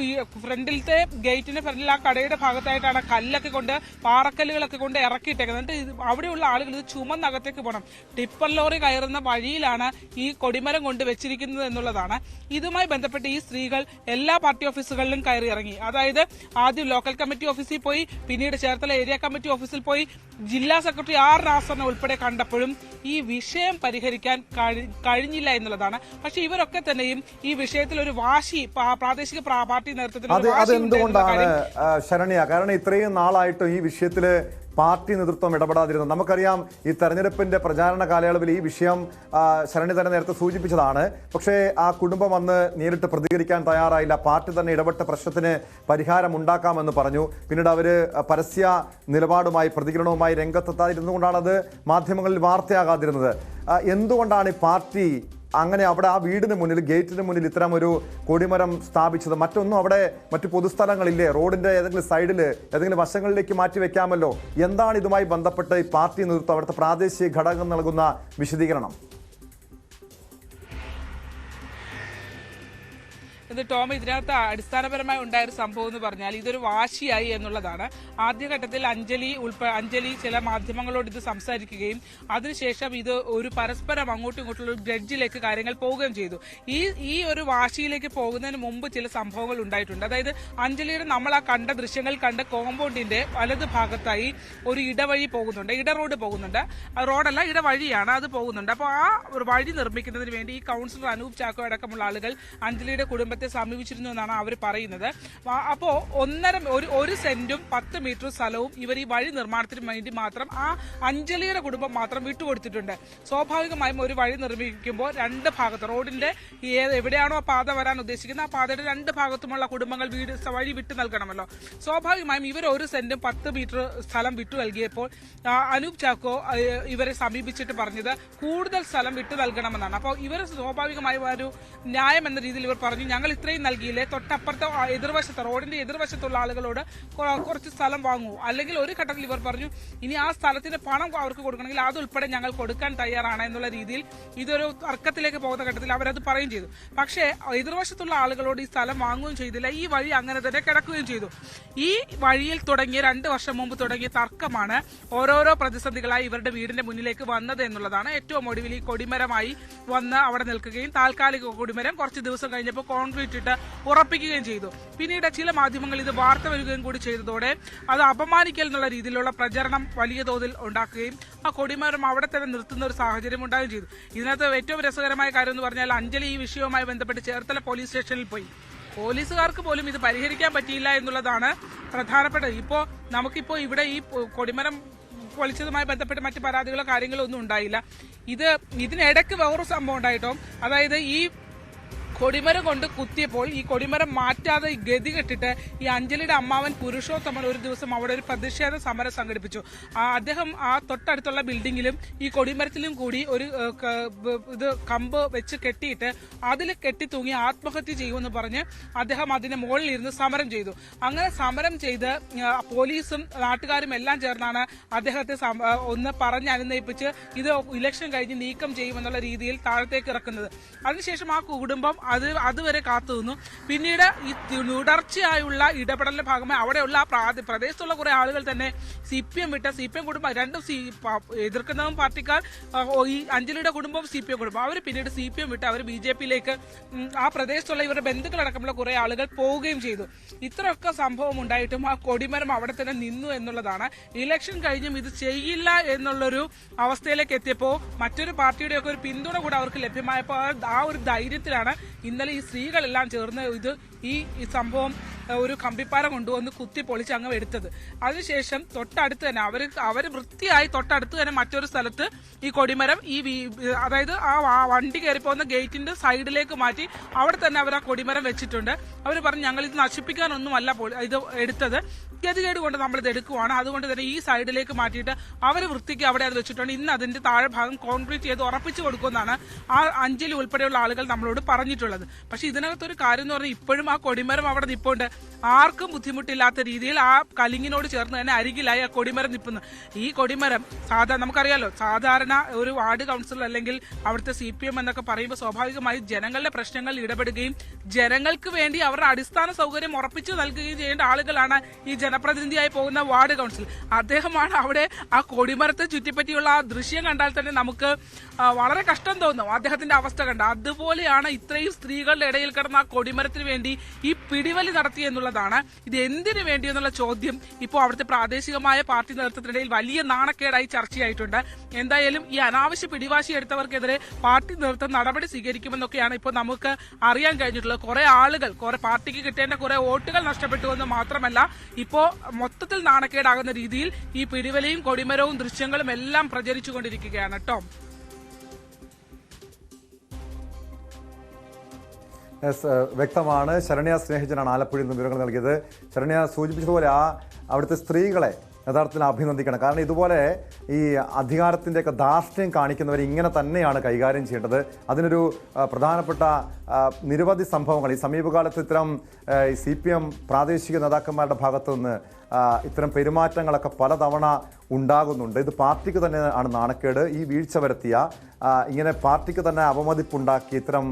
F: ഫ്രണ്ടിലത്തെ ഗേറ്റിന്റെ ഫ്രണ്ടിൽ ആ കടയുടെ ഭാഗത്തായിട്ടാണ് കല്ലൊക്കെ കൊണ്ട് പാറക്കല്ലുകളൊക്കെ കൊണ്ട് ഇറക്കിയിട്ടേക്കുന്നത്. എന്നിട്ട് അവിടെയുള്ള ആളുകൾ ഇത് ചുമന്നകത്തേക്ക് പോകണം. ടിപ്പർ ലോറി കയറുന്ന വഴിയിലാണ് ഈ കൊടിമരം കൊണ്ട് വെച്ചിരിക്കുന്നത് എന്നുള്ളതാണ്. ഇതുമായി ബന്ധപ്പെട്ട് ഈ സ്ത്രീകൾ എല്ലാ പാർട്ടി ഓഫീസുകളിലും കയറി ഇറങ്ങി. അതായത് ആദ്യം ലോക്കൽ കമ്മിറ്റി ഓഫീസിൽ പോയി, പിന്നീട് ചേർത്തല ഏരിയ കമ്മിറ്റി ഓഫീസിൽ പോയി, ജില്ലാ സെക്രട്ടറി R. നാസറിനെ ഉൾപ്പെടെ കണ്ടപ്പോഴും ഈ വിഷയം പരിഹരിക്കാൻ കഴിഞ്ഞില്ല എന്നുള്ളതാണ്. പക്ഷെ ഇവരൊക്കെ തന്നെയും ഈ വിഷയത്തിൽ ഒരു വാശി പ്രാദേശിക പാർട്ടി നേതൃത്വത്തിൽ
B: അതെന്തുകൊണ്ടാണ് ശരണ്യ? കാരണം ഇത്രയും നാളായിട്ട് ഈ വിഷയത്തില് പാർട്ടി നേതൃത്വം ഇടപെടാതിരുന്നത് നമുക്കറിയാം. ഈ തെരഞ്ഞെടുപ്പിന്റെ പ്രചാരണ കാലയളവിൽ ഈ വിഷയം ശരണ്യ തന്നെ നേരത്തെ സൂചിപ്പിച്ചതാണ്. പക്ഷേ ആ കുടുംബം വന്ന് നേരിട്ട് പ്രതികരിക്കാൻ തയ്യാറായില്ല. പാർട്ടി തന്നെ ഇടപെട്ട പ്രശ്നത്തിന് പരിഹാരം ഉണ്ടാക്കാമെന്ന് പറഞ്ഞു. പിന്നീട് അവര് പരസ്യ നിലപാടുമായി പ്രതികരണവുമായി രംഗത്തെത്താതിരുന്നുകൊണ്ടാണ് അത് മാധ്യമങ്ങളിൽ വാർത്തയാകാതിരുന്നത്. എന്തുകൊണ്ടാണ് ഈ പാർട്ടി അങ്ങനെ അവിടെ ആ വീടിന് മുന്നിൽ, ഗേറ്റിന് മുന്നിൽ ഇത്തരം ഒരു കൊടിമരം സ്ഥാപിച്ചത്? മറ്റൊന്നും അവിടെ മറ്റു പൊതുസ്ഥലങ്ങളില്ലേ? റോഡിന്റെ ഏതെങ്കിലും സൈഡിൽ ഏതെങ്കിലും വശങ്ങളിലേക്ക് മാറ്റി വെക്കാമല്ലോ. എന്താണ് ഇതുമായി ബന്ധപ്പെട്ട് ഈ പാർട്ടി നേതൃത്വം, അവിടുത്തെ പ്രാദേശിക ഘടകം നൽകുന്ന വിശദീകരണം?
F: ടോം, ഇതിനകത്ത് അടിസ്ഥാനപരമായി ഉണ്ടായൊരു സംഭവം എന്ന് പറഞ്ഞാൽ ഇതൊരു വാശിയായി എന്നുള്ളതാണ്. ആദ്യഘട്ടത്തിൽ അഞ്ജലി ചില മാധ്യമങ്ങളോട് ഇത് സംസാരിക്കുകയും അതിനുശേഷം ഇത് ഒരു പരസ്പരം അങ്ങോട്ടും ഇങ്ങോട്ടുള്ള ഒരു ഗ്രഡ്ജിലേക്ക് കാര്യങ്ങൾ പോവുകയും ചെയ്തു. ഈ ഒരു വാശിയിലേക്ക് പോകുന്നതിന് മുമ്പ് ചില സംഭവങ്ങൾ ഉണ്ടായിട്ടുണ്ട്. അതായത് അഞ്ജലിയുടെ നമ്മൾ ആ കണ്ട ദൃശ്യങ്ങൾ കണ്ട കോമ്പൗണ്ടിന്റെ വലത് ഭാഗത്തായി ഒരു ഇടവഴി പോകുന്നുണ്ട്, ഇടറോഡ് പോകുന്നുണ്ട്. റോഡല്ല, ഇടവഴിയാണ്, അത് പോകുന്നുണ്ട്. അപ്പോൾ ആ ഒരു വഴി നിർമ്മിക്കുന്നതിന് വേണ്ടി ഈ കൗൺസിലർ അനൂപ് ചാക്കോ അടക്കമുള്ള ആളുകൾ അഞ്ജലിയുടെ കുടുംബത്തെ സമീപിച്ചിരുന്നു എന്നാണ് അവർ പറയുന്നത്. അപ്പോ 1 സെന്റും 10 മീറ്റർ സ്ഥലവും ഇവർ ഈ വഴി നിർമ്മാണത്തിന് വേണ്ടി മാത്രം ആ അഞ്ജലിയുടെ കുടുംബം മാത്രം വിട്ടുകൊടുത്തിട്ടുണ്ട്. സ്വാഭാവികമായും ഒരു വഴി നിർമ്മിക്കുമ്പോൾ 2 ഭാഗത്ത് റോഡിന്റെ എവിടെയാണോ ആ പാത വരാൻ ഉദ്ദേശിക്കുന്നത് ആ പാതയുടെ 2 ഭാഗത്തുമുള്ള കുടുംബങ്ങൾ വഴി വിട്ടു നൽകണമല്ലോ. സ്വാഭാവികമായും ഇവർ 1 സെന്റും 10 മീറ്റർ സ്ഥലം വിട്ടു നൽകിയപ്പോൾ അനൂപ് ചാക്കോ ഇവരെ സമീപിച്ചിട്ട് പറഞ്ഞത് കൂടുതൽ സ്ഥലം വിട്ടു നൽകണമെന്നാണ്. അപ്പോൾ ഇവർ സ്വാഭാവികമായും ഒരു ന്യായം എന്ന രീതിയിൽ ഇവർ പറഞ്ഞു, ഞങ്ങൾ ഇത്രയും നൽകിയില്ലേ, തൊട്ടപ്പുറത്തെ എതിർവശത്ത് റോഡിന്റെ എതിർവശത്തുള്ള ആളുകളോട് കുറച്ച് സ്ഥലം വാങ്ങൂ. അല്ലെങ്കിൽ ഒരു ഘട്ടത്തിൽ ഇവർ പറഞ്ഞു ഇനി ആ സ്ഥലത്തിന്റെ പണം അവർക്ക് കൊടുക്കണമെങ്കിൽ അതുൾപ്പെടെ ഞങ്ങൾ കൊടുക്കാൻ തയ്യാറാണ് എന്നുള്ള രീതിയിൽ ഇതൊരു തർക്കത്തിലേക്ക് പോകുന്ന ഘട്ടത്തിൽ അവരത് പറയുകയും ചെയ്തു. പക്ഷേ എതിർവശത്തുള്ള ആളുകളോട് ഈ സ്ഥലം വാങ്ങുകയും ചെയ്തില്ല. ഈ വഴി അങ്ങനെ തന്നെ കിടക്കുകയും ചെയ്തു. ഈ വഴിയിൽ തുടങ്ങിയ 2 വർഷം മുമ്പ് തുടങ്ങിയ തർക്കമാണ് ഓരോരോ പ്രതിസന്ധികളായി ഇവരുടെ വീടിന്റെ മുന്നിലേക്ക് വന്നത് എന്നുള്ളതാണ്. ഏറ്റവും ഒടുവിൽ ഈ കൊടിമരമായി വന്ന് അവിടെ നിൽക്കുകയും താൽക്കാലിക കൊടിമരം കുറച്ച് ദിവസം കഴിഞ്ഞപ്പോൾ കോൺക്രീറ്റ് ഇട്ട് ഉറപ്പിക്കുകയും ചെയ്തു. പിന്നീട് ചില മാധ്യമങ്ങൾ ഇത് വാർത്ത വരികയും കൂടി ചെയ്തതോടെ അത് അപമാനിക്കൽ എന്നുള്ള രീതിയിലുള്ള പ്രചരണം വലിയ തോതിൽ ഉണ്ടാക്കുകയും ആ കൊടിമരം അവിടെ തന്നെ നിർത്തുന്ന ഒരു സാഹചര്യം ഉണ്ടാവുകയും ചെയ്തു. ഇതിനകത്ത് ഏറ്റവും രസകരമായ കാര്യം എന്ന് പറഞ്ഞാൽ അഞ്ജലി ഈ വിഷയവുമായി ബന്ധപ്പെട്ട് ചേർത്തല പോലീസ് സ്റ്റേഷനിൽ പോയി. പോലീസുകാർക്ക് പോലും ഇത് പരിഹരിക്കാൻ പറ്റിയില്ല എന്നുള്ളതാണ് പ്രധാനപ്പെട്ടത്. നമുക്കിപ്പോ ഇവിടെ ഈ കൊടിമരം പൊളിച്ചതുമായി ബന്ധപ്പെട്ട് മറ്റ് പരാതികളോ കാര്യങ്ങളോ ഒന്നും ഉണ്ടായില്ല. ഇതിനിടയ്ക്ക് വേറൊരു സംഭവം ഉണ്ടായിട്ടോ, അതായത് ഈ കൊടിമരം കൊണ്ട് കുത്തിയപ്പോൾ ഈ കൊടിമരം മാറ്റാതെ ഗതി കെട്ടിട്ട് ഈ അഞ്ജലിയുടെ അമ്മാവൻ പുരുഷോത്തമൻ ഒരു ദിവസം അവിടെ ഒരു പ്രതിഷേധ സമരം സംഘടിപ്പിച്ചു. അദ്ദേഹം ആ തൊട്ടടുത്തുള്ള ബിൽഡിങ്ങിലും ഈ കൊടിമരത്തിലും കൂടി ഒരു കമ്പ് വെച്ച് കെട്ടിയിട്ട് അതിൽ കെട്ടി തൂങ്ങി ആത്മഹത്യ ചെയ്യുമെന്ന് പറഞ്ഞ് അദ്ദേഹം അതിന് മുകളിൽ ഇരുന്ന് സമരം ചെയ്തു. അങ്ങനെ സമരം ചെയ്ത് പോലീസും നാട്ടുകാരും എല്ലാം ചേർന്നാണ് അദ്ദേഹത്തെ ഒന്ന് പറഞ്ഞ് അനുനയിപ്പിച്ച് ഇത് ഇലക്ഷൻ കഴിഞ്ഞ് നീക്കം ചെയ്യുമെന്നുള്ള രീതിയിൽ താഴത്തേക്ക് ഇറക്കുന്നത്. അതിനുശേഷം ആ കുടുംബം അതുവരെ കാത്തു നിന്നു. പിന്നീട് ഈ തുടർച്ചയായുള്ള ഇടപെടലിന്റെ ഭാഗമായി അവിടെയുള്ള പ്രദേശത്തുള്ള കുറെ ആളുകൾ തന്നെ CPM വിട്ട CPM കുടുംബം രണ്ടും എതിർക്കുന്നതും പാർട്ടിക്കാർ, ഈ അഞ്ജലിയുടെ കുടുംബം CPM കുടുംബം, അവർ പിന്നീട് CPM വിട്ട് അവർ BJP-യിലേക്ക് ആ പ്രദേശത്തുള്ള ഇവരുടെ ബന്ധുക്കളടക്കമുള്ള കുറെ ആളുകൾ പോവുകയും ചെയ്തു. ഇത്രയൊക്കെ സംഭവം ഉണ്ടായിട്ടും ആ കൊടിമരം അവിടെ തന്നെ നിന്നു എന്നുള്ളതാണ്. ഇലക്ഷൻ കഴിഞ്ഞും ഇത് ചെയ്യില്ല എന്നുള്ളൊരു അവസ്ഥയിലേക്ക് എത്തിയപ്പോൾ മറ്റൊരു പാർട്ടിയുടെയൊക്കെ ഒരു പിന്തുണ കൂടെ അവർക്ക് ലഭ്യമായപ്പോൾ ആ ഒരു ധൈര്യത്തിലാണ് ഇന്നലെ ഈ സ്ത്രീകളെല്ലാം ചേർന്ന് ഈ സംഭവം ഒരു കമ്പിപ്പാര കൊണ്ടുവന്ന് കുത്തി പൊളിച്ച് അങ്ങ് എടുത്തത്. അതിനുശേഷം തൊട്ടടുത്ത് തന്നെ അവർ വൃത്തിയായി തൊട്ടടുത്ത് തന്നെ മറ്റൊരു സ്ഥലത്ത് ഈ കൊടിമരം അതായത് ആ വണ്ടി കയറിപ്പോകുന്ന ഗേറ്റിന്റെ സൈഡിലേക്ക് മാറ്റി അവിടെ തന്നെ അവർ ആ കൊടിമരം വെച്ചിട്ടുണ്ട്. അവർ പറഞ്ഞു ഞങ്ങൾ ഇത് നശിപ്പിക്കാനൊന്നുമല്ല ഇത് എടുത്തത്, ഗതികേട് കൊണ്ട് നമ്മളിത് എടുക്കുവാണ്, അതുകൊണ്ട് തന്നെ ഈ സൈഡിലേക്ക് മാറ്റിയിട്ട് അവർ വൃത്തിക്ക് അവിടെ അത് വെച്ചിട്ടുണ്ട്. ഇന്ന് അതിന്റെ താഴെ ഭാഗം കോൺക്രീറ്റ് ചെയ്ത് ഉറപ്പിച്ചു കൊടുക്കുമെന്നാണ് ആ അഞ്ജലി ഉൾപ്പെടെയുള്ള ആളുകൾ നമ്മളോട് പറഞ്ഞിട്ടുള്ളത്. പക്ഷെ ഇതിനകത്തൊരു കാര്യം എന്ന് പറഞ്ഞാൽ ഇപ്പോഴും ആ കൊടിമരം അവിടെ നിൽപ്പുണ്ട്. ആർക്കും ബുദ്ധിമുട്ടില്ലാത്ത രീതിയിൽ ആ കലിങ്ങിനോട് ചേർന്ന് തന്നെ അരികിലായി ആ കൊടിമരം നിൽക്കുന്നു. ഈ കൊടിമരം നമുക്കറിയാലോ, സാധാരണ ഒരു വാർഡ് കൗൺസിലർ അല്ലെങ്കിൽ അവിടുത്തെ CPM എന്നൊക്കെ പറയുമ്പോൾ സ്വാഭാവികമായി ജനങ്ങളുടെ പ്രശ്നങ്ങൾ ഇടപെടുകയും ജനങ്ങൾക്ക് വേണ്ടി അവരുടെ അടിസ്ഥാന സൗകര്യം ഉറപ്പിച്ചു നൽകുകയും ചെയ്യേണ്ട ആളുകളാണ് ഈ ജനപ്രതിനിധിയായി പോകുന്ന വാർഡ് കൗൺസിൽ. അദ്ദേഹമാണ് അവിടെ ആ കൊടിമരത്തെ ചുറ്റിപ്പറ്റിയുള്ള ആ ദൃശ്യം കണ്ടാൽ തന്നെ നമുക്ക് വളരെ കഷ്ടം തോന്നും. അദ്ദേഹത്തിന്റെ അവസ്ഥ കണ്ട അതുപോലെയാണ് ഇത്രയും സ്ത്രീകളുടെ ഇടയിൽ കിടന്ന ആ കൊടിമരത്തിന് വേണ്ടി ഈ പിടിവലി നടത്തി എന്നുള്ളതാണ്. ഇത് എന്തിനു വേണ്ടി എന്നുള്ള ചോദ്യം ഇപ്പോൾ അവിടുത്തെ പ്രാദേശികമായ പാർട്ടി നേതൃത്വത്തിനിടയിൽ വലിയ നാണക്കേടായി ചർച്ചയായിട്ടുണ്ട്. എന്തായാലും ഈ അനാവശ്യ പിടിവാശി എടുത്തവർക്കെതിരെ പാർട്ടി നേതൃത്വം നടപടി സ്വീകരിക്കുമെന്നൊക്കെയാണ് ഇപ്പോൾ നമുക്ക് അറിയാൻ കഴിഞ്ഞിട്ടുള്ളത്. കുറെ ആളുകൾ പാർട്ടിക്ക് കിട്ടേണ്ട കുറെ വോട്ടുകൾ നഷ്ടപ്പെട്ടു എന്ന് മാത്രമല്ല ഇപ്പോ മൊത്തത്തിൽ നാണക്കേടാകുന്ന രീതിയിൽ ഈ പിടിവലിയും കൊടിമരവും ദൃശ്യങ്ങളും എല്ലാം പ്രചരിച്ചുകൊണ്ടിരിക്കുകയാണ്. ടോം,
B: വ്യക്തമാണ്. ശരണ്യ സ്നേഹിജനാണ് ആലപ്പുഴയിൽ നിന്ന് വിവരങ്ങൾ നൽകിയത്. ശരണ്യ സൂചിപ്പിച്ചതുപോലെ അവിടുത്തെ സ്ത്രീകളെ യഥാർത്ഥത്തിൽ അഭിനന്ദിക്കണം. കാരണം ഇതുപോലെ ഈ അധികാരത്തിൻ്റെയൊക്കെ ധാർഷ്ട്യം കാണിക്കുന്നവർ ഇങ്ങനെ തന്നെയാണ് കൈകാര്യം ചെയ്യേണ്ടത്. അതിനൊരു പ്രധാനപ്പെട്ട നിരവധി സംഭവങ്ങൾ ഈ സമീപകാലത്ത് ഇത്തരം CPM പ്രാദേശിക നേതാക്കന്മാരുടെ ഭാഗത്തു നിന്ന് ഇത്തരം പെരുമാറ്റങ്ങളൊക്കെ പലതവണ ഉണ്ടാകുന്നുണ്ട്. ഇത് പാർട്ടിക്ക് തന്നെ ആണ് നാണക്കേട്. ഈ വീഴ്ച വരുത്തിയ ഇങ്ങനെ പാർട്ടിക്ക് തന്നെ അവമതിപ്പുണ്ടാക്കിയ ഇത്തരം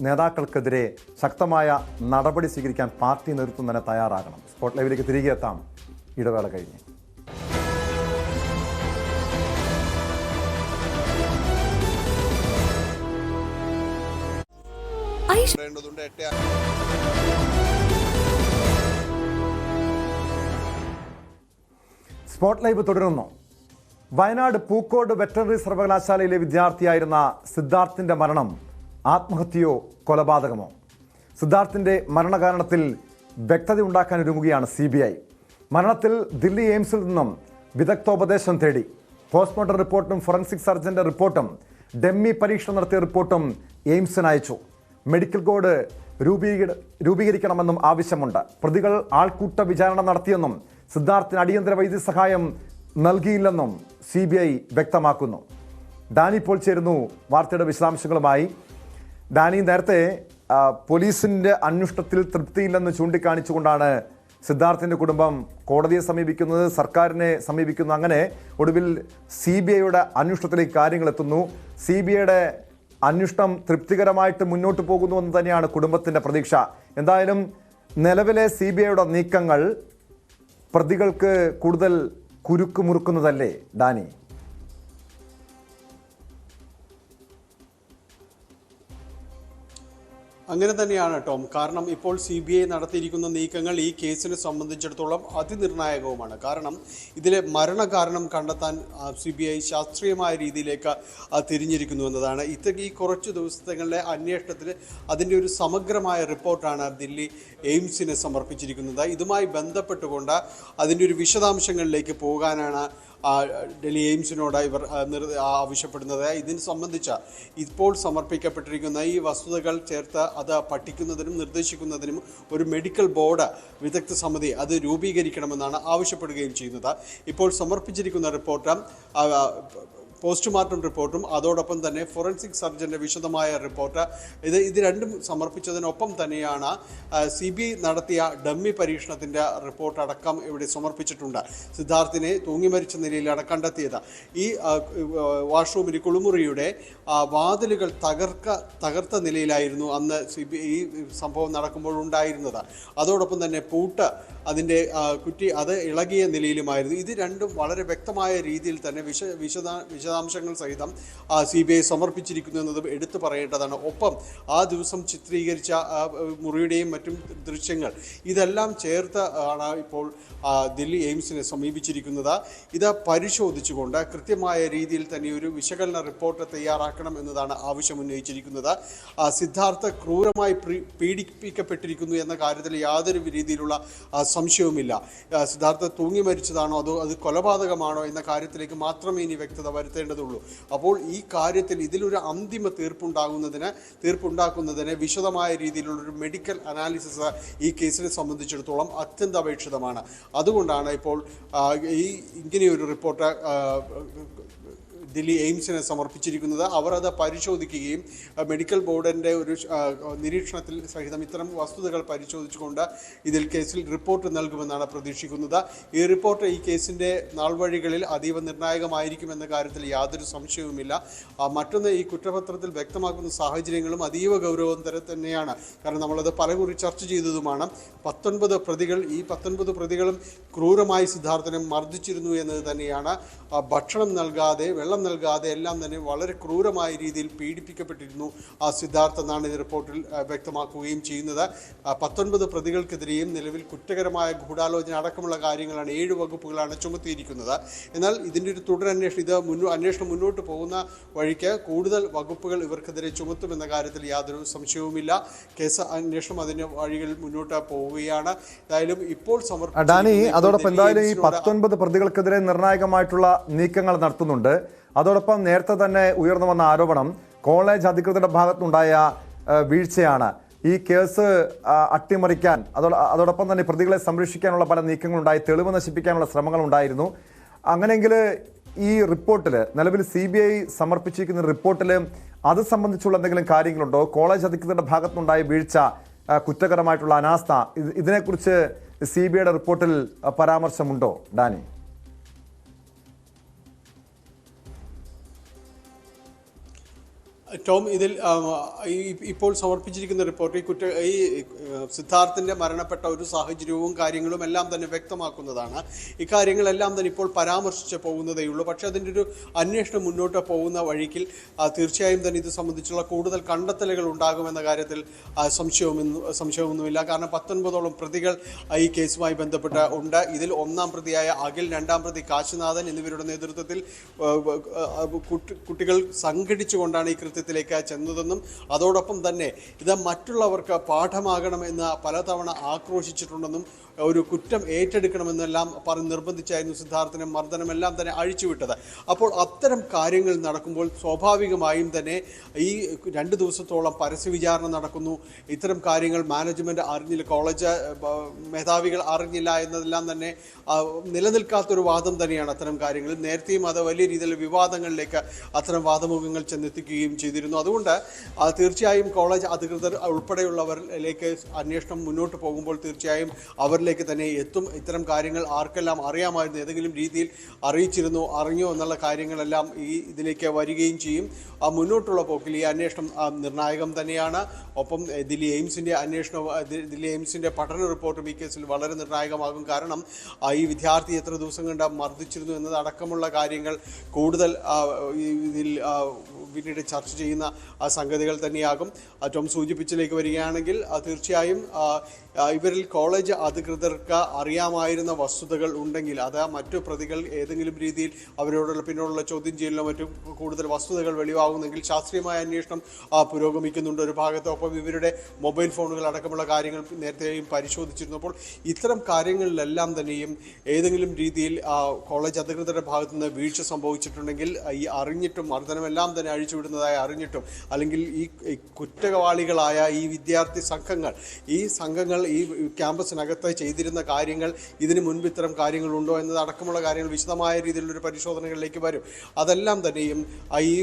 B: നേതാക്കൾക്കെതിരെ ശക്തമായ നടപടി സ്വീകരിക്കാൻ പാർട്ടി നേതൃത്വം തന്നെ തയ്യാറാകണം. സ്പോട്ട് ലൈവിലേക്ക് തിരികെ എത്താം ഇടവേള കഴിഞ്ഞ്. സ്പോട്ട് ലൈവ് തുടരുന്നു. വയനാട് പൂക്കോട് വെറ്ററിനറി സർവകലാശാലയിലെ വിദ്യാർത്ഥിയായിരുന്ന സിദ്ധാർത്ഥിന്റെ മരണം ആത്മഹത്യയോ കൊലപാതകമോ? സിദ്ധാർത്ഥിന്റെ മരണകാരണത്തിൽ വ്യക്തത ഉണ്ടാക്കാൻ ഒരുങ്ങുകയാണ് CBI. മരണത്തിൽ ദില്ലി എയിംസിൽ നിന്നും വിദഗ്ധോപദേശം തേടി. പോസ്റ്റ്മോർട്ടം റിപ്പോർട്ടും ഫോറൻസിക് സർജന്റെ റിപ്പോർട്ടും ഡെമ്മി പരീക്ഷണം നടത്തിയ റിപ്പോർട്ടും എയിംസിന് അയച്ചു. മെഡിക്കൽ കോഡ് രൂപീകരിക്കണമെന്നും ആവശ്യമുണ്ട്. പ്രതികൾ ആൾക്കൂട്ട വിചാരണ നടത്തിയെന്നും സിദ്ധാർത്ഥിന് അടിയന്തര വൈദ്യസഹായം നൽകിയില്ലെന്നും CBI വ്യക്തമാക്കുന്നു. ഡാനി ഇപ്പോൾ ചേരുന്നു വാർത്തയുടെ വിശദാംശങ്ങളുമായി. ഡാനി, നേരത്തെ പോലീസിന്റെ അന്വേഷണത്തിൽ തൃപ്തിയില്ലെന്ന് ചൂണ്ടിക്കാണിച്ചുകൊണ്ടാണ് സിദ്ധാർത്ഥിന്റെ കുടുംബം കോടതിയെ സമീപിക്കുന്നത്, സർക്കാരിനെ സമീപിക്കുന്നു. അങ്ങനെ ഒടുവിൽ CBIയുടെ അന്വേഷണത്തിലേക്ക് കാര്യങ്ങൾ എത്തുന്നു. CBIയുടെ അന്വേഷണം തൃപ്തികരമായിട്ട് മുന്നോട്ട് പോകുന്നുവെന്ന് തന്നെയാണ് കുടുംബത്തിന്റെ പ്രതീക്ഷ. എന്തായാലും നിലവിലെ CBIയുടെ നീക്കങ്ങൾ പ്രതികൾക്ക് കൂടുതൽ കുരുക്ക് മുറുക്കുന്നതല്ലേ ഡാനി?
G: അങ്ങനെ തന്നെയാണ് ടോം. കാരണം ഇപ്പോൾ CBI നടത്തിയിരിക്കുന്ന നീക്കങ്ങൾ ഈ കേസിനെ സംബന്ധിച്ചിടത്തോളം അതിനിർണായകവുമാണ്. കാരണം ഇതിലെ മരണകാരണം കണ്ടെത്താൻ CBI ശാസ്ത്രീയമായ രീതിയിലേക്ക് തിരിഞ്ഞിരിക്കുന്നു എന്നതാണ്. ഈ കുറച്ച് ദിവസങ്ങളുടെ അന്വേഷണത്തിൽ അതിൻ്റെ ഒരു സമഗ്രമായ റിപ്പോർട്ടാണ് ദില്ലി എയിംസിന് സമർപ്പിച്ചിരിക്കുന്നത്. ഇതുമായി ബന്ധപ്പെട്ടുകൊണ്ട് അതിൻ്റെ ഒരു വിശദാംശങ്ങളിലേക്ക് പോകാനാണ് ഡൽഹി എയിംസിനോട് ഇവർ ആവശ്യപ്പെടുന്നത്. ഇതിനെ സംബന്ധിച്ച ഇപ്പോൾ സമർപ്പിക്കപ്പെട്ടിരിക്കുന്ന ഈ വസ്തുതകൾ ചേർത്ത് അത് പഠിക്കുന്നതിനും നിർദ്ദേശിക്കുന്നതിനും ഒരു മെഡിക്കൽ ബോർഡ് വിദഗ്ധ സമിതി അത് രൂപീകരിക്കണമെന്നാണ് ആവശ്യപ്പെടുകയും ചെയ്യുന്നത്. ഇപ്പോൾ സമർപ്പിച്ചിരിക്കുന്ന റിപ്പോർട്ട് പോസ്റ്റ്മോർട്ടം റിപ്പോർട്ടും അതോടൊപ്പം തന്നെ ഫോറൻസിക് സർജന്റെ വിശദമായ റിപ്പോർട്ട് ഇത് രണ്ടും സമർപ്പിച്ചതിനൊപ്പം തന്നെയാണ് CBI നടത്തിയ ഡമ്മി പരീക്ഷണത്തിൻ്റെ റിപ്പോർട്ട് അടക്കം ഇവിടെ സമർപ്പിച്ചിട്ടുണ്ട്. സിദ്ധാർത്ഥിനെ തൂങ്ങി മരിച്ച നിലയിലാണ് കണ്ടെത്തിയത്. ഈ വാഷ്റൂമിൽ കുളിമുറിയുടെ വാതിലുകൾ തകർത്ത നിലയിലായിരുന്നു അന്ന് ഈ സംഭവം നടക്കുമ്പോൾ ഉണ്ടായിരുന്നത്. അതോടൊപ്പം തന്നെ പൂട്ട് അതിൻ്റെ കുറ്റി അത് ഇളകിയ നിലയിലുമായിരുന്നു. ഇത് രണ്ടും വളരെ വ്യക്തമായ രീതിയിൽ തന്നെ വിശദാംശങ്ങൾ സഹിതം CBI സമർപ്പിച്ചിരിക്കുന്നു എന്നതും എടുത്തു പറയേണ്ടതാണ്. ഒപ്പം ആ ദിവസം ചിത്രീകരിച്ച മുറിയുടെയും മറ്റും ദൃശ്യങ്ങൾ ഇതെല്ലാം ചേർത്ത് ആണ് ഇപ്പോൾ ദില്ലി എയിംസിനെ സമീപിച്ചിരിക്കുന്നത്. ഇത് പരിശോധിച്ചുകൊണ്ട് കൃത്യമായ രീതിയിൽ തന്നെ ഒരു വിശകലന റിപ്പോർട്ട് തയ്യാറാക്കണം എന്നതാണ് ആവശ്യം ഉന്നയിച്ചിരിക്കുന്നത്. സിദ്ധാർത്ഥ ക്രൂരമായി പീഡിപ്പിക്കപ്പെട്ടിരിക്കുന്നു എന്ന കാര്യത്തിൽ യാതൊരു രീതിയിലുള്ള സംശയവുമില്ല. സിദ്ധാർത്ഥ തൂങ്ങി മരിച്ചതാണോ അതോ അത് കൊലപാതകമാണോ എന്ന കാര്യത്തിലേക്ക് മാത്രമേ ഇനി വ്യക്തത വരുത്തേണ്ടതുള്ളൂ. അപ്പോൾ ഈ കാര്യത്തിൽ ഇതിലൊരു അന്തിമ തീർപ്പുണ്ടാക്കുന്നതിന് വിശദമായ രീതിയിലുള്ളൊരു മെഡിക്കൽ അനാലിസിസ് ഈ കേസിനെ സംബന്ധിച്ചിടത്തോളം അത്യന്താപേക്ഷിതമാണ്. അതുകൊണ്ടാണ് ഇപ്പോൾ ഇങ്ങനെയൊരു റിപ്പോർട്ട് ദില്ലി എയിംസിനെ സമർപ്പിച്ചിരിക്കുന്നത്. അവർ അത് പരിശോധിക്കുകയും മെഡിക്കൽ ബോർഡിൻ്റെ ഒരു നിരീക്ഷണത്തിൽ സഹിതം ഇത്തരം വസ്തുതകൾ പരിശോധിച്ചുകൊണ്ട് കേസിൽ റിപ്പോർട്ട് നൽകുമെന്നാണ് പ്രതീക്ഷിക്കുന്നത്. ഈ റിപ്പോർട്ട് ഈ കേസിൻ്റെ നാൾവഴികളിൽ അതീവ നിർണായകമായിരിക്കുമെന്ന കാര്യത്തിൽ യാതൊരു സംശയവുമില്ല. മറ്റൊന്ന്, ഈ കുറ്റപത്രത്തിൽ വ്യക്തമാക്കുന്ന സാഹചര്യങ്ങളും അതീവ ഗൗരവതരം തന്നെയാണ്. കാരണം നമ്മളത് പലകുറി ചർച്ച ചെയ്തതുമാണ്. 19 പ്രതികൾ, ഈ 19 പ്രതികളും ക്രൂരമായി സിദ്ധാർത്ഥനെ മർദ്ദിച്ചിരുന്നു എന്നത് തന്നെയാണ്. ഭക്ഷണം നൽകാതെ, വെള്ളം നൽകാതെ എല്ലാം തന്നെ വളരെ ക്രൂരമായ രീതിയിൽ പീഡിപ്പിക്കപ്പെട്ടിരുന്നു സിദ്ധാർത്ഥ എന്നാണ് ഈ റിപ്പോർട്ടിൽ വ്യക്തമാക്കുകയും ചെയ്യുന്നത്. 19 പ്രതികൾക്കെതിരെയും നിലവിൽ കുറ്റകരമായ ഗൂഢാലോചന അടക്കമുള്ള കാര്യങ്ങളാണ് 7 വകുപ്പുകളാണ് ചുമത്തിയിരിക്കുന്നത്. എന്നാൽ ഇതിൻ്റെ ഒരു തുടരന്വേഷണം അന്വേഷണം മുന്നോട്ട് പോകുന്ന വഴിക്ക് കൂടുതൽ വകുപ്പുകൾ ഇവർക്കെതിരെ ചുമത്തുമെന്ന കാര്യത്തിൽ യാതൊരു സംശയവുമില്ല. കേസ് അന്വേഷണം അതിൻ്റെ വഴികളിൽ മുന്നോട്ട് പോവുകയാണ്. എന്തായാലും ഇപ്പോൾ
B: അതോടൊപ്പം എന്തായാലും ഈ 19 പ്രതികൾക്കെതിരെ നിർണായകമായിട്ടുള്ള നീക്കങ്ങൾ നടത്തുന്നുണ്ട്. അതോടൊപ്പം നേരത്തെ തന്നെ ഉയർന്നു വന്ന ആരോപണം കോളേജ് അധികൃതരുടെ ഭാഗത്തുനിന്നുണ്ടായ വീഴ്ചയാണ്. ഈ കേസ് അട്ടിമറിക്കാൻ അതോടൊപ്പം തന്നെ പ്രതികളെ സംരക്ഷിക്കാനുള്ള പല നീക്കങ്ങളുണ്ടായി, തെളിവ് നശിപ്പിക്കാനുള്ള ശ്രമങ്ങളുണ്ടായിരുന്നു. അങ്ങനെയെങ്കിൽ ഈ റിപ്പോർട്ടിൽ, നിലവിൽ CBI സമർപ്പിച്ചിരിക്കുന്ന റിപ്പോർട്ടിൽ അത് സംബന്ധിച്ചുള്ള എന്തെങ്കിലും കാര്യങ്ങളുണ്ടോ? കോളേജ് അധികൃതരുടെ ഭാഗത്തുനിന്നുണ്ടായ വീഴ്ച, കുറ്റകരമായിട്ടുള്ള അനാസ്ഥ, ഇതിനെക്കുറിച്ച് CBIയുടെ റിപ്പോർട്ടിൽ പരാമർശമുണ്ടോ ഡാനി?
G: ടോം, ഇതിൽ ഇപ്പോൾ സമർപ്പിച്ചിരിക്കുന്ന റിപ്പോർട്ട് ഈ സിദ്ധാർത്ഥിൻ്റെ മരണപ്പെട്ട ഒരു സാഹചര്യവും കാര്യങ്ങളും എല്ലാം തന്നെ വ്യക്തമാക്കുന്നതാണ്. ഇക്കാര്യങ്ങളെല്ലാം തന്നെ ഇപ്പോൾ പരാമർശിച്ച് പോകുന്നതേയുള്ളൂ. പക്ഷേ അതിൻ്റെ ഒരു അന്വേഷണം മുന്നോട്ട് പോകുന്ന വഴിക്കിൽ തീർച്ചയായും തന്നെ ഇത് സംബന്ധിച്ചുള്ള കൂടുതൽ കണ്ടെത്തലുകൾ ഉണ്ടാകുമെന്ന കാര്യത്തിൽ സംശയമൊന്നുമില്ല. കാരണം 19ഓളം പ്രതികൾ ഈ കേസുമായി ബന്ധപ്പെട്ട് ഉണ്ട്. ഇതിൽ 1-ാം പ്രതിയായ അഖിൽ, 2-ാം പ്രതി കാശിനാഥൻ എന്നിവരുടെ നേതൃത്വത്തിൽ കുട്ടികൾ സംഘടിച്ചുകൊണ്ടാണ് ഈ ത്തിലേക്ക് ചെന്നതെന്നും അതോടൊപ്പം തന്നെ ഇത് മറ്റുള്ളവർക്ക് പാഠമാകണമെന്ന് പലതവണ ആക്രോശിച്ചിട്ടുണ്ടെന്നും ഒരു കുറ്റം ഏറ്റെടുക്കണമെന്നെല്ലാം പറഞ്ഞ് നിർബന്ധിച്ചായിരുന്നു സിദ്ധാർത്ഥിനെ മർദ്ദനമെല്ലാം തന്നെ അഴിച്ചുവിട്ടത്. അപ്പോൾ അത്തരം കാര്യങ്ങൾ നടക്കുമ്പോൾ സ്വാഭാവികമായും തന്നെ ഈ 2 ദിവസത്തോളം പരസ്യ വിചാരണ നടക്കുന്നു. ഇത്തരം കാര്യങ്ങൾ മാനേജ്മെൻറ്റ് അറിഞ്ഞില്ല, കോളേജ് മേധാവികൾ അറിഞ്ഞില്ല എന്നതെല്ലാം തന്നെ നിലനിൽക്കാത്തൊരു വാദം തന്നെയാണ് അത്തരം കാര്യങ്ങൾ. നേരത്തെയും അത് വലിയ രീതിയിൽ വിവാദങ്ങളിലേക്ക് അത്തരം വാദമുഖങ്ങൾ ചെന്നെത്തിക്കുകയും ചെയ്തിരുന്നു. അതുകൊണ്ട് തീർച്ചയായും കോളേജ് അധികൃതർ ഉൾപ്പെടെയുള്ളവരിലേക്ക് അന്വേഷണം മുന്നോട്ട് പോകുമ്പോൾ തീർച്ചയായും അവരിലേക്ക് തന്നെ എത്തും. ഇത്തരം കാര്യങ്ങൾ ആർക്കെല്ലാം അറിയാമായിരുന്നു, ഏതെങ്കിലും രീതിയിൽ അറിഞ്ഞോ എന്നുള്ള കാര്യങ്ങളെല്ലാം ഇതിലേക്ക് വരികയും ചെയ്യും. മുന്നോട്ടുള്ള പോക്കിൽ ഈ അന്വേഷണം നിർണായകം തന്നെയാണ്. ഒപ്പം ദില്ലി എയിംസിൻ്റെ പഠന റിപ്പോർട്ടും ഈ കേസിൽ വളരെ നിർണായകമാകും. കാരണം ഈ വിദ്യാർത്ഥി എത്ര ദിവസം കൊണ്ട് മർദ്ദിച്ചിരുന്നു എന്നതടക്കമുള്ള കാര്യങ്ങൾ കൂടുതൽ ഇതിൽ പിന്നീട് ചർച്ച ചെയ്യുന്ന സംഗതികൾ തന്നെയാകും. ടോം സൂചിപ്പിച്ചിലേക്ക് വരികയാണെങ്കിൽ തീർച്ചയായും ഇവരിൽ കോളേജ് അധികൃതർക്ക് അറിയാമായിരുന്ന വസ്തുതകൾ ഉണ്ടെങ്കിൽ അത് മറ്റു പ്രതികൾ ഏതെങ്കിലും രീതിയിൽ അവരോടുള്ള പിന്നോടുള്ള ചോദ്യം ചെയ്യലിനോ മറ്റും കൂടുതൽ വസ്തുതകൾ വെളിവാകുന്നെങ്കിൽ ശാസ്ത്രീയമായ അന്വേഷണം പുരോഗമിക്കുന്നുണ്ട് ഒരു ഭാഗത്ത്. ഒപ്പം ഇവരുടെ മൊബൈൽ ഫോണുകൾ അടക്കമുള്ള കാര്യങ്ങൾ നേരത്തെയും പരിശോധിച്ചിരുന്നു. അപ്പോൾ ഇത്തരം കാര്യങ്ങളിലെല്ലാം തന്നെയും ഏതെങ്കിലും രീതിയിൽ കോളേജ് അധികൃതരുടെ ഭാഗത്തു നിന്ന് വീഴ്ച സംഭവിച്ചിട്ടുണ്ടെങ്കിൽ ഈ അറിഞ്ഞിട്ടും മർദ്ദനമെല്ലാം തന്നെ അഴിച്ചുവിടുന്നതായി അറിഞ്ഞിട്ടും അല്ലെങ്കിൽ ഈ കുറ്റവാളികളായ ഈ വിദ്യാർത്ഥി സംഘങ്ങൾ ഈ ക്യാമ്പസിനകത്ത് ചെയ്തിരുന്ന കാര്യങ്ങൾ ഇതിന് മുൻപ് ഇത്തരം കാര്യങ്ങളുണ്ടോ എന്നതടക്കമുള്ള കാര്യങ്ങൾ വിശദമായ രീതിയിലുള്ളൊരു പരിശോധനകളിലേക്ക് വരും. അതെല്ലാം തന്നെയും ഈ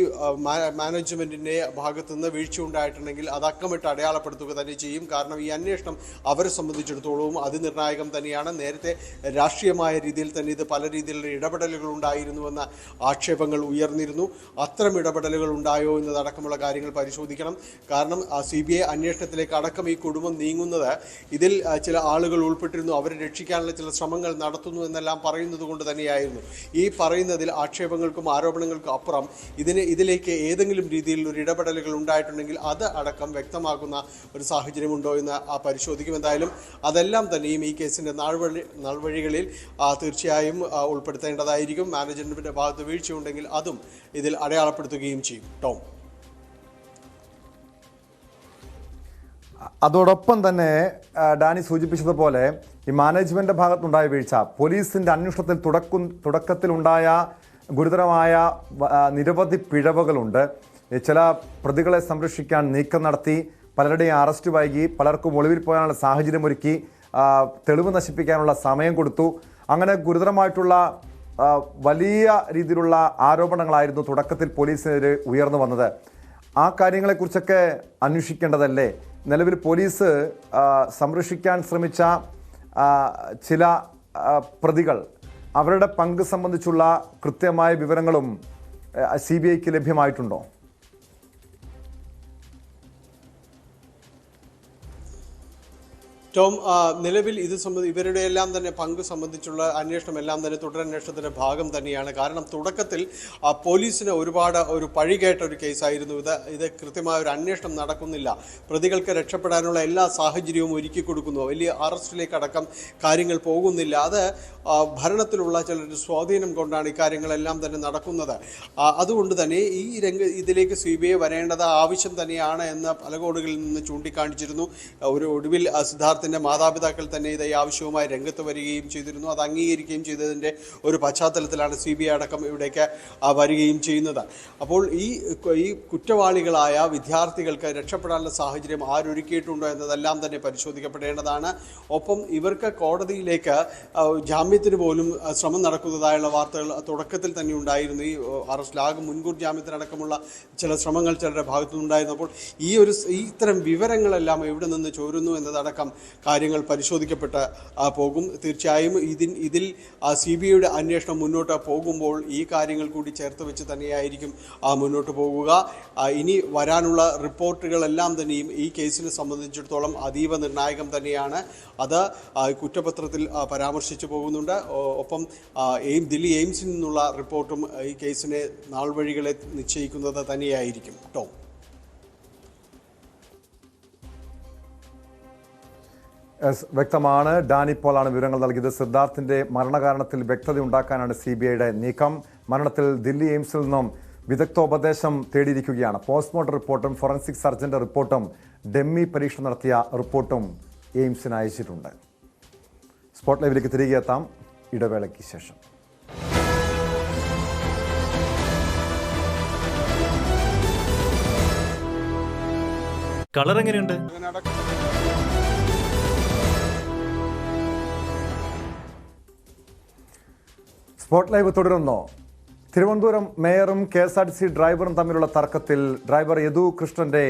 G: മാനേജ്മെൻറ്റിൻ്റെ ഭാഗത്തുനിന്ന് വീഴ്ച ഉണ്ടായിട്ടുണ്ടെങ്കിൽ അത് അക്കമിട്ട് അടയാളപ്പെടുത്തുക തന്നെ ചെയ്യും. കാരണം ഈ അന്വേഷണം അവരെ സംബന്ധിച്ചിടത്തോളവും അതിനിർണായകം തന്നെയാണ്. നേരത്തെ രാഷ്ട്രീയമായ രീതിയിൽ തന്നെ ഇത് പല രീതിയിലുള്ള ഇടപെടലുകൾ ഉണ്ടായിരുന്നുവെന്ന ആക്ഷേപങ്ങൾ ഉയർന്നിരുന്നു. അത്തരം ഇടപെടലുകൾ ഉണ്ടായോ എന്നതടക്കമുള്ള കാര്യങ്ങൾ പരിശോധിക്കണം. കാരണം CBI അന്വേഷണത്തിലേക്ക് അടക്കം ഈ കുടുംബം നീങ്ങുന്നത് ഇതിൽ ചില ആളുകൾ ഉൾപ്പെട്ടിരുന്നു, അവരെ രക്ഷിക്കാനുള്ള ചില ശ്രമങ്ങൾ നടത്തുന്നു എന്നെല്ലാം പറയുന്നത് കൊണ്ട് തന്നെയായിരുന്നു. ഈ പറയുന്നതിൽ ആക്ഷേപങ്ങൾക്കും ആരോപണങ്ങൾക്കും അപ്പുറം ഇതിലേക്ക് ഏതെങ്കിലും രീതിയിൽ ഒരു ഇടപെടലുകൾ ഉണ്ടായിട്ടുണ്ടെങ്കിൽ അത് അടക്കം വ്യക്തമാക്കുന്ന ഒരു സാഹചര്യമുണ്ടോ എന്ന് പരിശോധിക്കും. എന്തായാലും അതെല്ലാം തന്നെയും ഈ കേസിൻ്റെ നാൾവഴികളിൽ തീർച്ചയായും ഉൾപ്പെടുത്തേണ്ടതായിരിക്കും. മാനേജ്മെൻറ്റിൻ്റെ ഭാഗത്ത് വീഴ്ചയുണ്ടെങ്കിൽ അതും ഇതിൽ അടയാളപ്പെടുത്തുകയും ചെയ്യും. ടോം,
B: അതോടൊപ്പം തന്നെ ഡാനി സൂചിപ്പിച്ചതുപോലെ ഈ മാനേജ്മെന്റിന്റെ ഭാഗത്തുണ്ടായ വീഴ്ച, പോലീസിന്റെ അന്വേഷണത്തിൽ തുടക്കത്തിലുണ്ടായ ഗുരുതരമായ നിരവധി പിഴവുകളുണ്ട്. ചില പ്രതികളെ സംരക്ഷിക്കാൻ നീക്കം നടത്തി, പലരുടെയും അറസ്റ്റ് വൈകി, പലർക്കും ഒളിവിൽ പോകാനുള്ള സാഹചര്യമൊരുക്കി, തെളിവ് നശിപ്പിക്കാനുള്ള സമയം കൊടുത്തു. അങ്ങനെ ഗുരുതരമായിട്ടുള്ള വലിയ രീതിയിലുള്ള ആരോപണങ്ങളായിരുന്നു തുടക്കത്തിൽ പോലീസിനെതിരെ ഉയർന്നു വന്നത്. ആ കാര്യങ്ങളെക്കുറിച്ചൊക്കെ അന്വേഷിക്കേണ്ടതല്ലേ? നിലവിൽ പോലീസ് സംരക്ഷിക്കാൻ ശ്രമിച്ച ചില പ്രതികൾ, അവരുടെ പങ്ക് സംബന്ധിച്ചുള്ള കൃത്യമായ വിവരങ്ങളും CBIക്ക് ലഭ്യമായിട്ടുണ്ടോ?
G: ടോം, നിലവിൽ ഇവരുടെ എല്ലാം തന്നെ പങ്ക് സംബന്ധിച്ചുള്ള അന്വേഷണം എല്ലാം തന്നെ തുടരന്വേഷണത്തിൻ്റെ ഭാഗം തന്നെയാണ്. കാരണം തുടക്കത്തിൽ പോലീസിന് ഒരു പഴികേട്ട ഒരു കേസായിരുന്നു ഇത് കൃത്യമായ ഒരു അന്വേഷണം നടക്കുന്നില്ല, പ്രതികൾക്ക് രക്ഷപ്പെടാനുള്ള എല്ലാ സാഹചര്യവും ഒരുക്കി കൊടുക്കുന്നു, വലിയ അറസ്റ്റിലേക്കടക്കം കാര്യങ്ങൾ പോകുന്നില്ല. അത് ഭരണത്തിലുള്ള ചിലരുടെ സ്വാധീനം കൊണ്ടാണ് ഇക്കാര്യങ്ങളെല്ലാം തന്നെ നടക്കുന്നത്. അതുകൊണ്ട് തന്നെ ഇതിലേക്ക് CBI വരേണ്ടത് ആവശ്യം തന്നെയാണ് എന്ന് പല കോണുകളിൽ നിന്ന് ചൂണ്ടിക്കാണിച്ചിരുന്നു. ഒടുവിൽ സിദ്ധാർത്ഥ മാതാപിതാക്കൾ തന്നെ ഈ ആവശ്യവുമായി രംഗത്ത് വരികയും ചെയ്തിരുന്നു. അത് അംഗീകരിക്കുകയും ചെയ്തതിൻ്റെ ഒരു പശ്ചാത്തലത്തിലാണ് CBI അടക്കം ഇവിടേക്ക് വരികയും ചെയ്യുന്നത്. അപ്പോൾ ഈ കുറ്റവാളികളായ വിദ്യാർത്ഥികൾക്ക് രക്ഷപ്പെടാനുള്ള സാഹചര്യം ആരൊരുക്കിയിട്ടുണ്ടോ എന്നതെല്ലാം തന്നെ പരിശോധിക്കപ്പെടേണ്ടതാണ്. ഒപ്പം ഇവർക്ക് കോടതിയിലേക്ക് ജാമ്യത്തിന് പോലും ശ്രമം നടക്കുന്നതായുള്ള വാർത്തകൾ തുടക്കത്തിൽ തന്നെ ഉണ്ടായിരുന്നു. ഈ അറസ്റ്റിലാകും മുൻകൂർ ജാമ്യത്തിനടക്കമുള്ള ചില ശ്രമങ്ങൾ ചിലരുടെ ഭാഗത്തുനിന്നുണ്ടായിരുന്നു. അപ്പോൾ ഇത്തരം വിവരങ്ങളെല്ലാം എവിടെ നിന്ന് ചോരുന്നു എന്നതടക്കം കാര്യങ്ങൾ പരിശോധിക്കപ്പെട്ട് പോകും. തീർച്ചയായും ഇതിൽ CBIയുടെ അന്വേഷണം മുന്നോട്ട് പോകുമ്പോൾ ഈ കാര്യങ്ങൾ കൂടി ചേർത്ത് വെച്ച് തന്നെയായിരിക്കും മുന്നോട്ട് പോകുക. ഇനി വരാനുള്ള റിപ്പോർട്ടുകളെല്ലാം തന്നെയും ഈ കേസിനെ സംബന്ധിച്ചിടത്തോളം അതീവ നിർണായകം തന്നെയാണ്. അത് കുറ്റപത്രത്തിൽ പരാമർശിച്ചു പോകുന്നുണ്ട്. ഒപ്പം ദില്ലി എയിംസിൽ നിന്നുള്ള റിപ്പോർട്ടും ഈ കേസിനെ നാൾവഴികളെ നിശ്ചയിക്കുന്നത് തന്നെയായിരിക്കും. ടോം,
B: വ്യക്തമാണ്. ഡാനി പോളാണ് വിവരങ്ങൾ നൽകിയത്. സിദ്ധാർത്ഥിന്റെ മരണകാരണത്തിൽ വ്യക്തത ഉണ്ടാക്കാനാണ് CBIയുടെ നീക്കം. മരണത്തിൽ ദില്ലി എയിംസിൽ നിന്നും വിദഗ്ധോപദേശം തേടിയിരിക്കുകയാണ്. പോസ്റ്റ്മോർട്ടം റിപ്പോർട്ടും ഫോറൻസിക് സർജന്റെ റിപ്പോർട്ടും ഡെമ്മി പരീക്ഷ നടത്തിയ റിപ്പോർട്ടും എയിംസിന് അയച്ചിട്ടുണ്ട്. സ്പോട്ട് ലൈവിലേക്ക് തിരികെ എത്താം ഇടവേളയ്ക്ക് ശേഷം.
H: കളർ എങ്ങനെയുണ്ട്?
B: സ്പോട്ട് ലൈവ് തുടരുന്നു. തിരുവനന്തപുരം മേയറും KSRTC ഡ്രൈവറും തമ്മിലുള്ള തർക്കത്തിൽ ഡ്രൈവർ യദു കൃഷ്ണന്റെ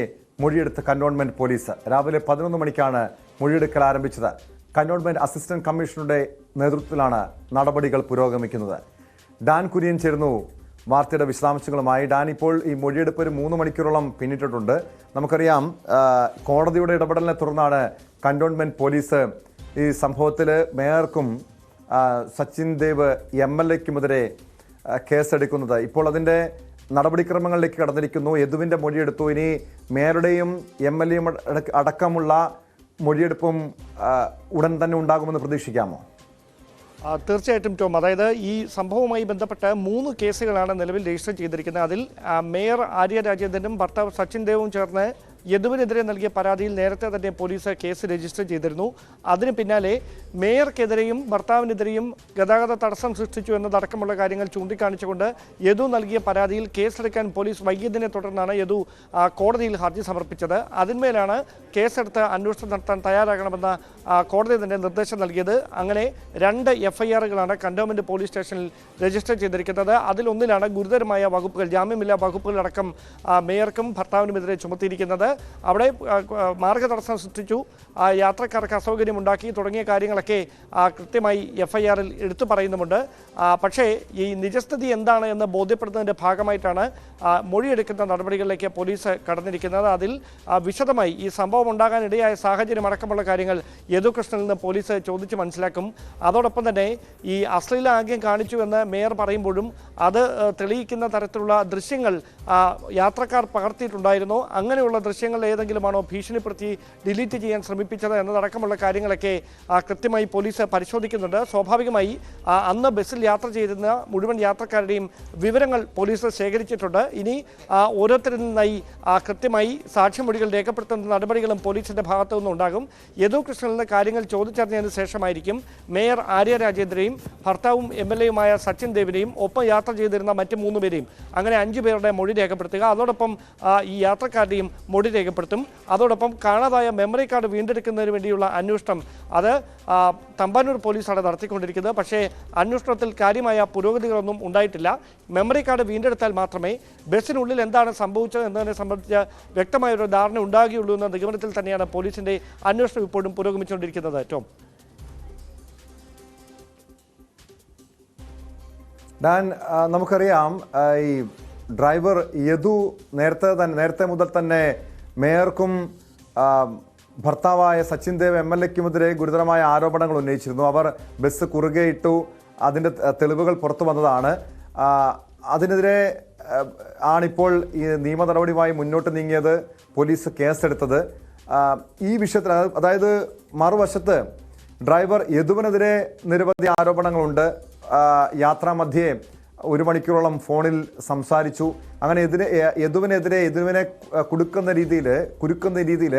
B: മൊഴിയെടുത്ത് കന്റോൺമെന്റ് പോലീസ്. രാവിലെ 11 മണിക്കാണ് മൊഴിയെടുക്കൽ ആരംഭിച്ചത്. കന്റോൺമെന്റ് അസിസ്റ്റന്റ് കമ്മീഷണറുടെ നേതൃത്വത്തിലാണ് നടപടികൾ പുരോഗമിക്കുന്നത്. ഡാൻ കുര്യൻ ചേരുന്നു വാർത്തയുടെ വിശദാംശങ്ങളുമായി. ഡാൻ, ഇപ്പോൾ ഈ മൊഴിയെടുപ്പ് ഒരു 3 മണിക്കൂറോളം പിന്നിട്ടിട്ടുണ്ട്. നമുക്കറിയാം, കോടതിയുടെ ഇടപെടലിനെ തുടർന്നാണ് കന്റോൺമെന്റ് പോലീസ് ഈ സംഭവത്തിൽ മേയർക്കും സച്ചിൻ ദേവ് MLAക്കുമെതിരെ കേസെടുക്കുന്നത്. ഇപ്പോൾ അതിൻ്റെ നടപടിക്രമങ്ങളിലേക്ക് കടന്നിരിക്കുന്നു. യദുവിൻ്റെ മൊഴിയെടുത്തു. ഇനി മേയറുടെയും MLAയും അടക്കമുള്ള മൊഴിയെടുപ്പും ഉടൻ തന്നെ ഉണ്ടാകുമെന്ന് പ്രതീക്ഷിക്കാമോ?
I: തീർച്ചയായിട്ടും ടോം, അതായത് ഈ സംഭവവുമായി ബന്ധപ്പെട്ട് 3 കേസുകളാണ് നിലവിൽ രജിസ്റ്റർ ചെയ്തിരിക്കുന്നത്. അതിൽ മേയർ ആര്യ രാജേന്ദ്രനും ഭർത്താവ് സച്ചിൻ ദേവും ചേർന്ന് യദുവിനെതിരെ നൽകിയ പരാതിയിൽ നേരത്തെ തന്നെ പോലീസ് കേസ് രജിസ്റ്റർ ചെയ്തിരുന്നു. അതിന് പിന്നാലെ മേയർക്കെതിരെയും ഭർത്താവിനെതിരെയും ഗതാഗത തടസ്സം സൃഷ്ടിച്ചു എന്നതടക്കമുള്ള കാര്യങ്ങൾ ചൂണ്ടിക്കാണിച്ചുകൊണ്ട് യദു നൽകിയ പരാതിയിൽ കേസെടുക്കാൻ പോലീസ് വൈകിയതിനെ തുടർന്നാണ് യദു കോടതിയിൽ ഹർജി സമർപ്പിച്ചത്. അതിന്മേലാണ് കേസെടുത്ത് അന്വേഷണം നടത്താൻ തയ്യാറാകണമെന്ന കോടതി തന്നെ നിർദ്ദേശം നൽകിയത്. അങ്ങനെ 2 FIRകളാണ് കന്റോൺമെന്റ് പോലീസ് സ്റ്റേഷനിൽ രജിസ്റ്റർ ചെയ്തിരിക്കുന്നത്. അതിലൊന്നിലാണ് ഗുരുതരമായ വകുപ്പുകൾ, ജാമ്യമില്ലാ വകുപ്പുകളടക്കം മേയർക്കും ഭർത്താവിനുമെതിരെ ചുമത്തിയിരിക്കുന്നത്. അവിടെ മാർഗതടസ്സം സൃഷ്ടിച്ചു, യാത്രക്കാർക്ക് അസൗകര്യമുണ്ടാക്കി തുടങ്ങിയ കാര്യങ്ങളൊക്കെ കൃത്യമായി FIRൽ എടുത്തു പറയുന്നുമുണ്ട്. പക്ഷേ ഈ നിജസ്ഥിതി എന്താണ് എന്ന് ബോധ്യപ്പെടുത്തുന്നതിൻ്റെ ഭാഗമായിട്ടാണ് മൊഴിയെടുക്കുന്ന നടപടികളിലേക്ക് പോലീസ് കടന്നിരിക്കുന്നത്. അതിൽ വിശദമായി ഈ സംഭവം ഉണ്ടാകാനിടയായ സാഹചര്യം അടക്കമുള്ള കാര്യങ്ങൾ യദുകൃഷ്ണനിൽ നിന്ന് പോലീസ് ചോദിച്ച് മനസ്സിലാക്കും. അതോടൊപ്പം തന്നെ ഈ അശ്ലീല ആംഗ്യം കാണിച്ചു എന്ന് മേയർ പറയുമ്പോഴും അത് തെളിയിക്കുന്ന തരത്തിലുള്ള ദൃശ്യങ്ങൾ യാത്രക്കാർ പകർത്തിയിട്ടുണ്ടായിരുന്നോ, അങ്ങനെയുള്ള ദൃശ്യങ്ങൾ ഏതെങ്കിലുമാണോ ഭീഷണിപ്പെടുത്തി ഡിലീറ്റ് ചെയ്യാൻ ശ്രമിപ്പിച്ചത് എന്നതടക്കമുള്ള കാര്യങ്ങളൊക്കെ കൃത്യമായി പോലീസ് പരിശോധിക്കുന്നുണ്ട്. സ്വാഭാവികമായി അന്ന് ബസ്സിൽ യാത്ര ചെയ്തിരുന്ന മുഴുവൻ യാത്രക്കാരുടെയും വിവരങ്ങൾ പോലീസ് ശേഖരിച്ചിട്ടുണ്ട്. ഇനി ഓരോരുത്തരിൽ നിന്നായി കൃത്യമായി സാക്ഷിമൊഴികൾ രേഖപ്പെടുത്തുന്ന നടപടികളും പോലീസിന്റെ ഭാഗത്തു നിന്നുണ്ടാകും. യദുകൃഷ്ണനിൽ നിന്ന് കാര്യങ്ങൾ ചോദിച്ചറിഞ്ഞതിന് ശേഷമായിരിക്കും മേയർ ആര്യ രാജേന്ദ്രയും ഭർത്താവും MLAയുമായ സച്ചിൻ ദേവിനെയും ഒപ്പം യാത്ര ചെയ്തിരുന്ന മറ്റ് 3 പേരെയും, അങ്ങനെ 5 പേരുടെ മൊഴി രേഖപ്പെടുത്തുക. അതോടൊപ്പം ഈ യാത്രക്കാരുടെയും മൊഴി രേഖപ്പെടുത്തും. അതോടൊപ്പം കാണാതായ മെമ്മറി കാർഡ് വീണ്ടെടുക്കുന്നതിന് വേണ്ടിയുള്ള അന്വേഷണം അത് തമ്പാനൂർ പോലീസാണ് നടത്തിക്കൊണ്ടിരിക്കുന്നത്. പക്ഷേ അന്വേഷണത്തിൽ കാര്യമായ പുരോഗതികളൊന്നും ഉണ്ടായിട്ടില്ല. മെമ്മറി കാർഡ് വീണ്ടെടുത്താൽ മാത്രമേ ബസ്സിനുള്ളിൽ എന്താണ് സംഭവിച്ചത് എന്നതിനെ സംബന്ധിച്ച് വ്യക്തമായൊരു ധാരണ ഉണ്ടാകുകയുള്ളൂ എന്ന നിഗമനത്തിൽ തന്നെയാണ് പോലീസിന്റെ അന്വേഷണം ഇപ്പോഴും പുരോഗമിച്ചുകൊണ്ടിരിക്കുന്നത്. ടോം,
B: ഡാൻ, നമുക്കറിയാം ഈ ഡ്രൈവർ യദു നേരത്തെ മുതൽ തന്നെ മേയർക്കും ഭർത്താവായ സച്ചിൻ ദേവ് MLAക്കുമെതിരെ ഗുരുതരമായ ആരോപണങ്ങൾ ഉന്നയിച്ചിരുന്നു. അവർ ബസ് കുറുകെ ഇട്ടു, അതിൻ്റെ തെളിവുകൾ പുറത്തു വന്നതാണ്. അതിനെതിരെ ആണിപ്പോൾ ഈ നിയമ നടപടിയുമായി മുന്നോട്ട് നീങ്ങിയത്, പോലീസ് കേസെടുത്തത്. ഈ വിഷയത്തിൽ, അതായത് മറുവശത്ത് ഡ്രൈവർ യദുവിനെതിരെ നിരവധി ആരോപണങ്ങളുണ്ട്. യാത്രാമധ്യേ 1 മണിക്കൂറോളം ഫോണിൽ സംസാരിച്ചു. അങ്ങനെ യദുവിനെ കുരുക്കുന്ന രീതിയിൽ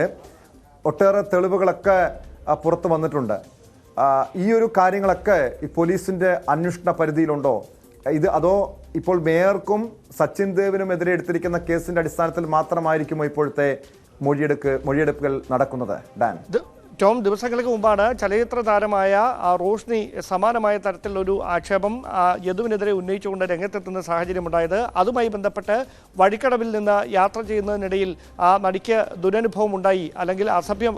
B: ഒട്ടേറെ തെളിവുകളൊക്കെ പുറത്തു വന്നിട്ടുണ്ട്. ഈ ഒരു കാര്യങ്ങളൊക്കെ ഈ പോലീസിന്റെ അന്വേഷണ പരിധിയിലുണ്ടോ? അതോ ഇപ്പോൾ മേയർക്കും സച്ചിൻ ദേവിനുമെതിരെ എടുത്തിരിക്കുന്ന കേസിന്റെ അടിസ്ഥാനത്തിൽ മാത്രമായിരിക്കുമോ ഇപ്പോഴത്തെ മൊഴിയെടുപ്പുകൾ നടക്കുന്നത്? ഡാൻ,
I: ടോം, ദിവസങ്ങൾക്ക് മുമ്പാണ് ചലച്ചിത്ര താരമായ റോഷ്നി സമാനമായ തരത്തിലൊരു ആക്ഷേപം യദുവിനെതിരെ ഉന്നയിച്ചുകൊണ്ട് രംഗത്തെത്തുന്ന സാഹചര്യമുണ്ടായത്. അതുമായി ബന്ധപ്പെട്ട് വഴിക്കടവിൽ നിന്ന് യാത്ര ചെയ്യുന്നതിനിടയിൽ നടിക്ക് ദുരനുഭവം ഉണ്ടായി, അല്ലെങ്കിൽ അസഭ്യം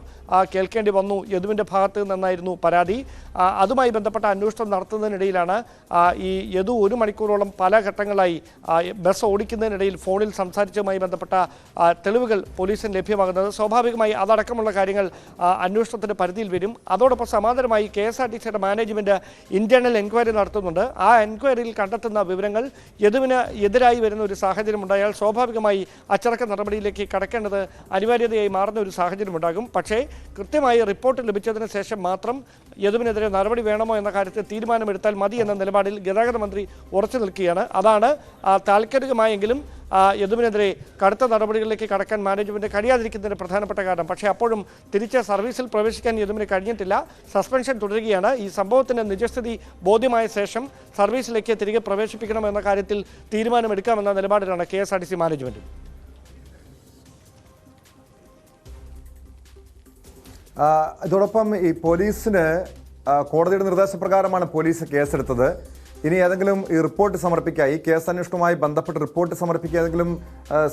I: കേൾക്കേണ്ടി വന്നു യദുവിൻ്റെ ഭാഗത്ത് നിന്നായിരുന്നു പരാതി. അതുമായി ബന്ധപ്പെട്ട അന്വേഷണം നടത്തുന്നതിനിടയിലാണ് ഈ യദു 1 മണിക്കൂറോളം പല ഘട്ടങ്ങളായി ബസ് ഓടിക്കുന്നതിനിടയിൽ ഫോണിൽ സംസാരിച്ചതുമായി ബന്ധപ്പെട്ട തെളിവുകൾ പോലീസിന് ലഭ്യമാകുന്നത്. സ്വാഭാവികമായി അതടക്കമുള്ള കാര്യങ്ങൾ അന്വേഷണത്തിന്റെ പരിധിയിൽ വരും. അതോടൊപ്പം സമാന്തരമായി KSRTCയുടെ മാനേജ്മെന്റ് ഇന്റേണൽ എൻക്വയറി നടത്തുന്നുണ്ട്. ആ എൻക്വയറിയിൽ കണ്ടെത്തുന്ന വിവരങ്ങൾ യദുവിന് എതിരായി വരുന്ന ഒരു സാഹചര്യം ഉണ്ടായാൽ സ്വാഭാവികമായി അച്ചടക്ക നടപടിയിലേക്ക് കടക്കേണ്ടത് അനിവാര്യതയായി മാറുന്ന ഒരു സാഹചര്യം ഉണ്ടാകും. പക്ഷേ കൃത്യമായി റിപ്പോർട്ട് ലഭിച്ചതിന് ശേഷം മാത്രം യദുവിനെതിരെ നടപടി വേണമോ എന്ന കാര്യത്തിൽ തീരുമാനമെടുത്താൽ മതി എന്ന നിലപാടിൽ ഗതാഗത മന്ത്രി ഉറച്ചു നിൽക്കുകയാണ്. അതാണ് താൽക്കാലികമായെങ്കിലും യദുവിനെതിരെ കടുത്ത നടപടികളിലേക്ക് കടക്കാൻ മാനേജ്മെന്റ് കഴിയാതിരിക്കുന്നതിന് പ്രധാനപ്പെട്ട കാരണം. പക്ഷേ അപ്പോഴും തിരിച്ച് സർവീസിൽ പ്രവേശിക്കാൻ യദുവിന് കഴിഞ്ഞിട്ടില്ല. സസ്പെൻഷൻ തുടരുകയാണ്. ഈ സംഭവത്തിന്റെ നിജസ്ഥിതി ബോധ്യമായ ശേഷം സർവീസിലേക്ക് തിരികെ പ്രവേശിപ്പിക്കണമെന്ന കാര്യത്തിൽ തീരുമാനമെടുക്കാമെന്ന നിലപാടിലാണ് KSRTC മാനേജ്മെന്റ്.
B: ഇതോടൊപ്പം ഈ പോലീസിന് കോടതിയുടെ നിർദ്ദേശപ്രകാരമാണ് പോലീസ് കേസെടുത്തത്. ഇനി ഏതെങ്കിലും ഈ റിപ്പോർട്ട് സമർപ്പിക്കുക, ഈ കേസ് അന്വേഷണവുമായി ബന്ധപ്പെട്ട് റിപ്പോർട്ട് സമർപ്പിക്കുക ഏതെങ്കിലും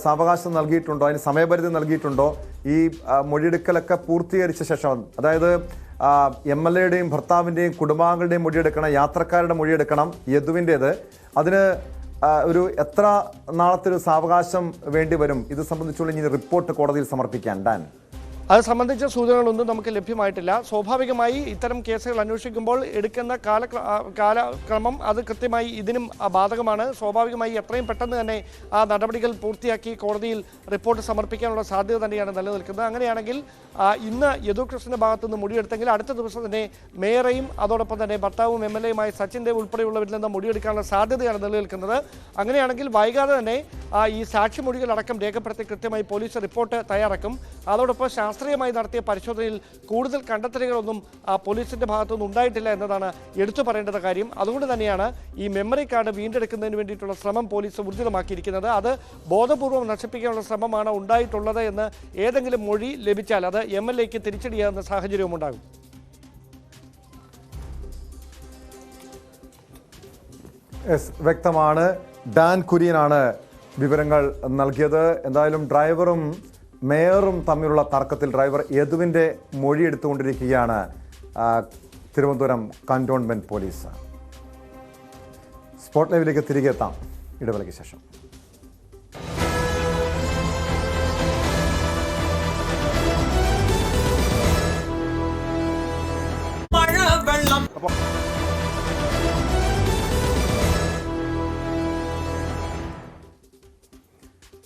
B: സാവകാശം നൽകിയിട്ടുണ്ടോ, അതിന് സമയപരിധി നൽകിയിട്ടുണ്ടോ? ഈ മൊഴിയെടുക്കലൊക്കെ പൂർത്തീകരിച്ച ശേഷം, അതായത് MLAയുടെയും ഭർത്താവിൻ്റെയും കുടുംബാംഗങ്ങളുടെയും മൊഴിയെടുക്കണം, യാത്രക്കാരുടെ മൊഴിയെടുക്കണം, യദുവിൻ്റേത്. അതിന് ഒരു എത്ര നാളത്തെ ഒരു സാവകാശം വേണ്ടി വരും? ഇത് സംബന്ധിച്ചുള്ള ഇനി റിപ്പോർട്ട് കോടതിയിൽ സമർപ്പിക്കാൻ? ഡാൻ,
I: അത് സംബന്ധിച്ച സൂചനകളൊന്നും നമുക്ക് ലഭ്യമായിട്ടില്ല. സ്വാഭാവികമായി ഇത്തരം കേസുകൾ അന്വേഷിക്കുമ്പോൾ എടുക്കുന്ന കാലക്രമം അത് കൃത്യമായി ഇതിനും ബാധകമാണ്. സ്വാഭാവികമായി എത്രയും പെട്ടെന്ന് തന്നെ ആ നടപടികൾ പൂർത്തിയാക്കി കോടതിയിൽ റിപ്പോർട്ട് സമർപ്പിക്കാനുള്ള സാധ്യത തന്നെയാണ് നിലനിൽക്കുന്നത്. അങ്ങനെയാണെങ്കിൽ ഇന്ന് യദുകൃഷ്ണന്റെ ഭാഗത്തുനിന്ന് മൊഴിയെടുത്തെങ്കിൽ അടുത്ത ദിവസം തന്നെ മേയറെയും അതോടൊപ്പം തന്നെ ഭർത്താവും MLA-യുമായ സച്ചിൻ ദേവ് ഉൾപ്പെടെയുള്ളവരിൽ നിന്ന് മൊഴിയെടുക്കാനുള്ള സാധ്യതയാണ് നിലനിൽക്കുന്നത്. അങ്ങനെയാണെങ്കിൽ വൈകാതെ തന്നെ ഈ സാക്ഷിമൊഴികളടക്കം രേഖപ്പെടുത്തി കൃത്യമായി പോലീസ് റിപ്പോർട്ട് തയ്യാറാക്കും. അതോടൊപ്പം ശാസ്ത്രീയമായി നടത്തിയ പരിശോധനയിൽ കൂടുതൽ കണ്ടെത്തലുകളൊന്നും പോലീസിന്റെ ഭാഗത്തുനിന്ന് ഉണ്ടായിട്ടില്ല എന്നതാണ് എടുത്തു പറയേണ്ടത് കാര്യം. അതുകൊണ്ട് തന്നെയാണ് ഈ മെമ്മറി കാർഡ് വീണ്ടെടുക്കുന്നതിന് വേണ്ടിയിട്ടുള്ള ശ്രമം പോലീസ് ഊർജിതമാക്കിയിരിക്കുന്നത്. അത് ബോധപൂർവം നശിപ്പിക്കാനുള്ള ശ്രമമാണ് ഉണ്ടായിട്ടുള്ളത് എന്ന് ഏതെങ്കിലും മൊഴി ലഭിച്ചാൽ അത് MLA-ക്ക് തിരിച്ചടിയാകുന്ന സാഹചര്യവും ഉണ്ടാകും.
B: വ്യക്തമാണ്. ഡാൻ കുര്യനാണ് വിവരങ്ങൾ നൽകിയത്. എന്തായാലും ഡ്രൈവറും മേയറും തമ്മിലുള്ള തർക്കത്തിൽ ഡ്രൈവർ യദുവിൻ്റെ മൊഴി എടുത്തുകൊണ്ടിരിക്കുകയാണ് തിരുവനന്തപുരം കന്റോൺമെന്റ് പോലീസ്. സ്പോട്ട് ലൈവിലേക്ക് തിരികെ എത്താം ഇടവേളയ്ക്ക് ശേഷം.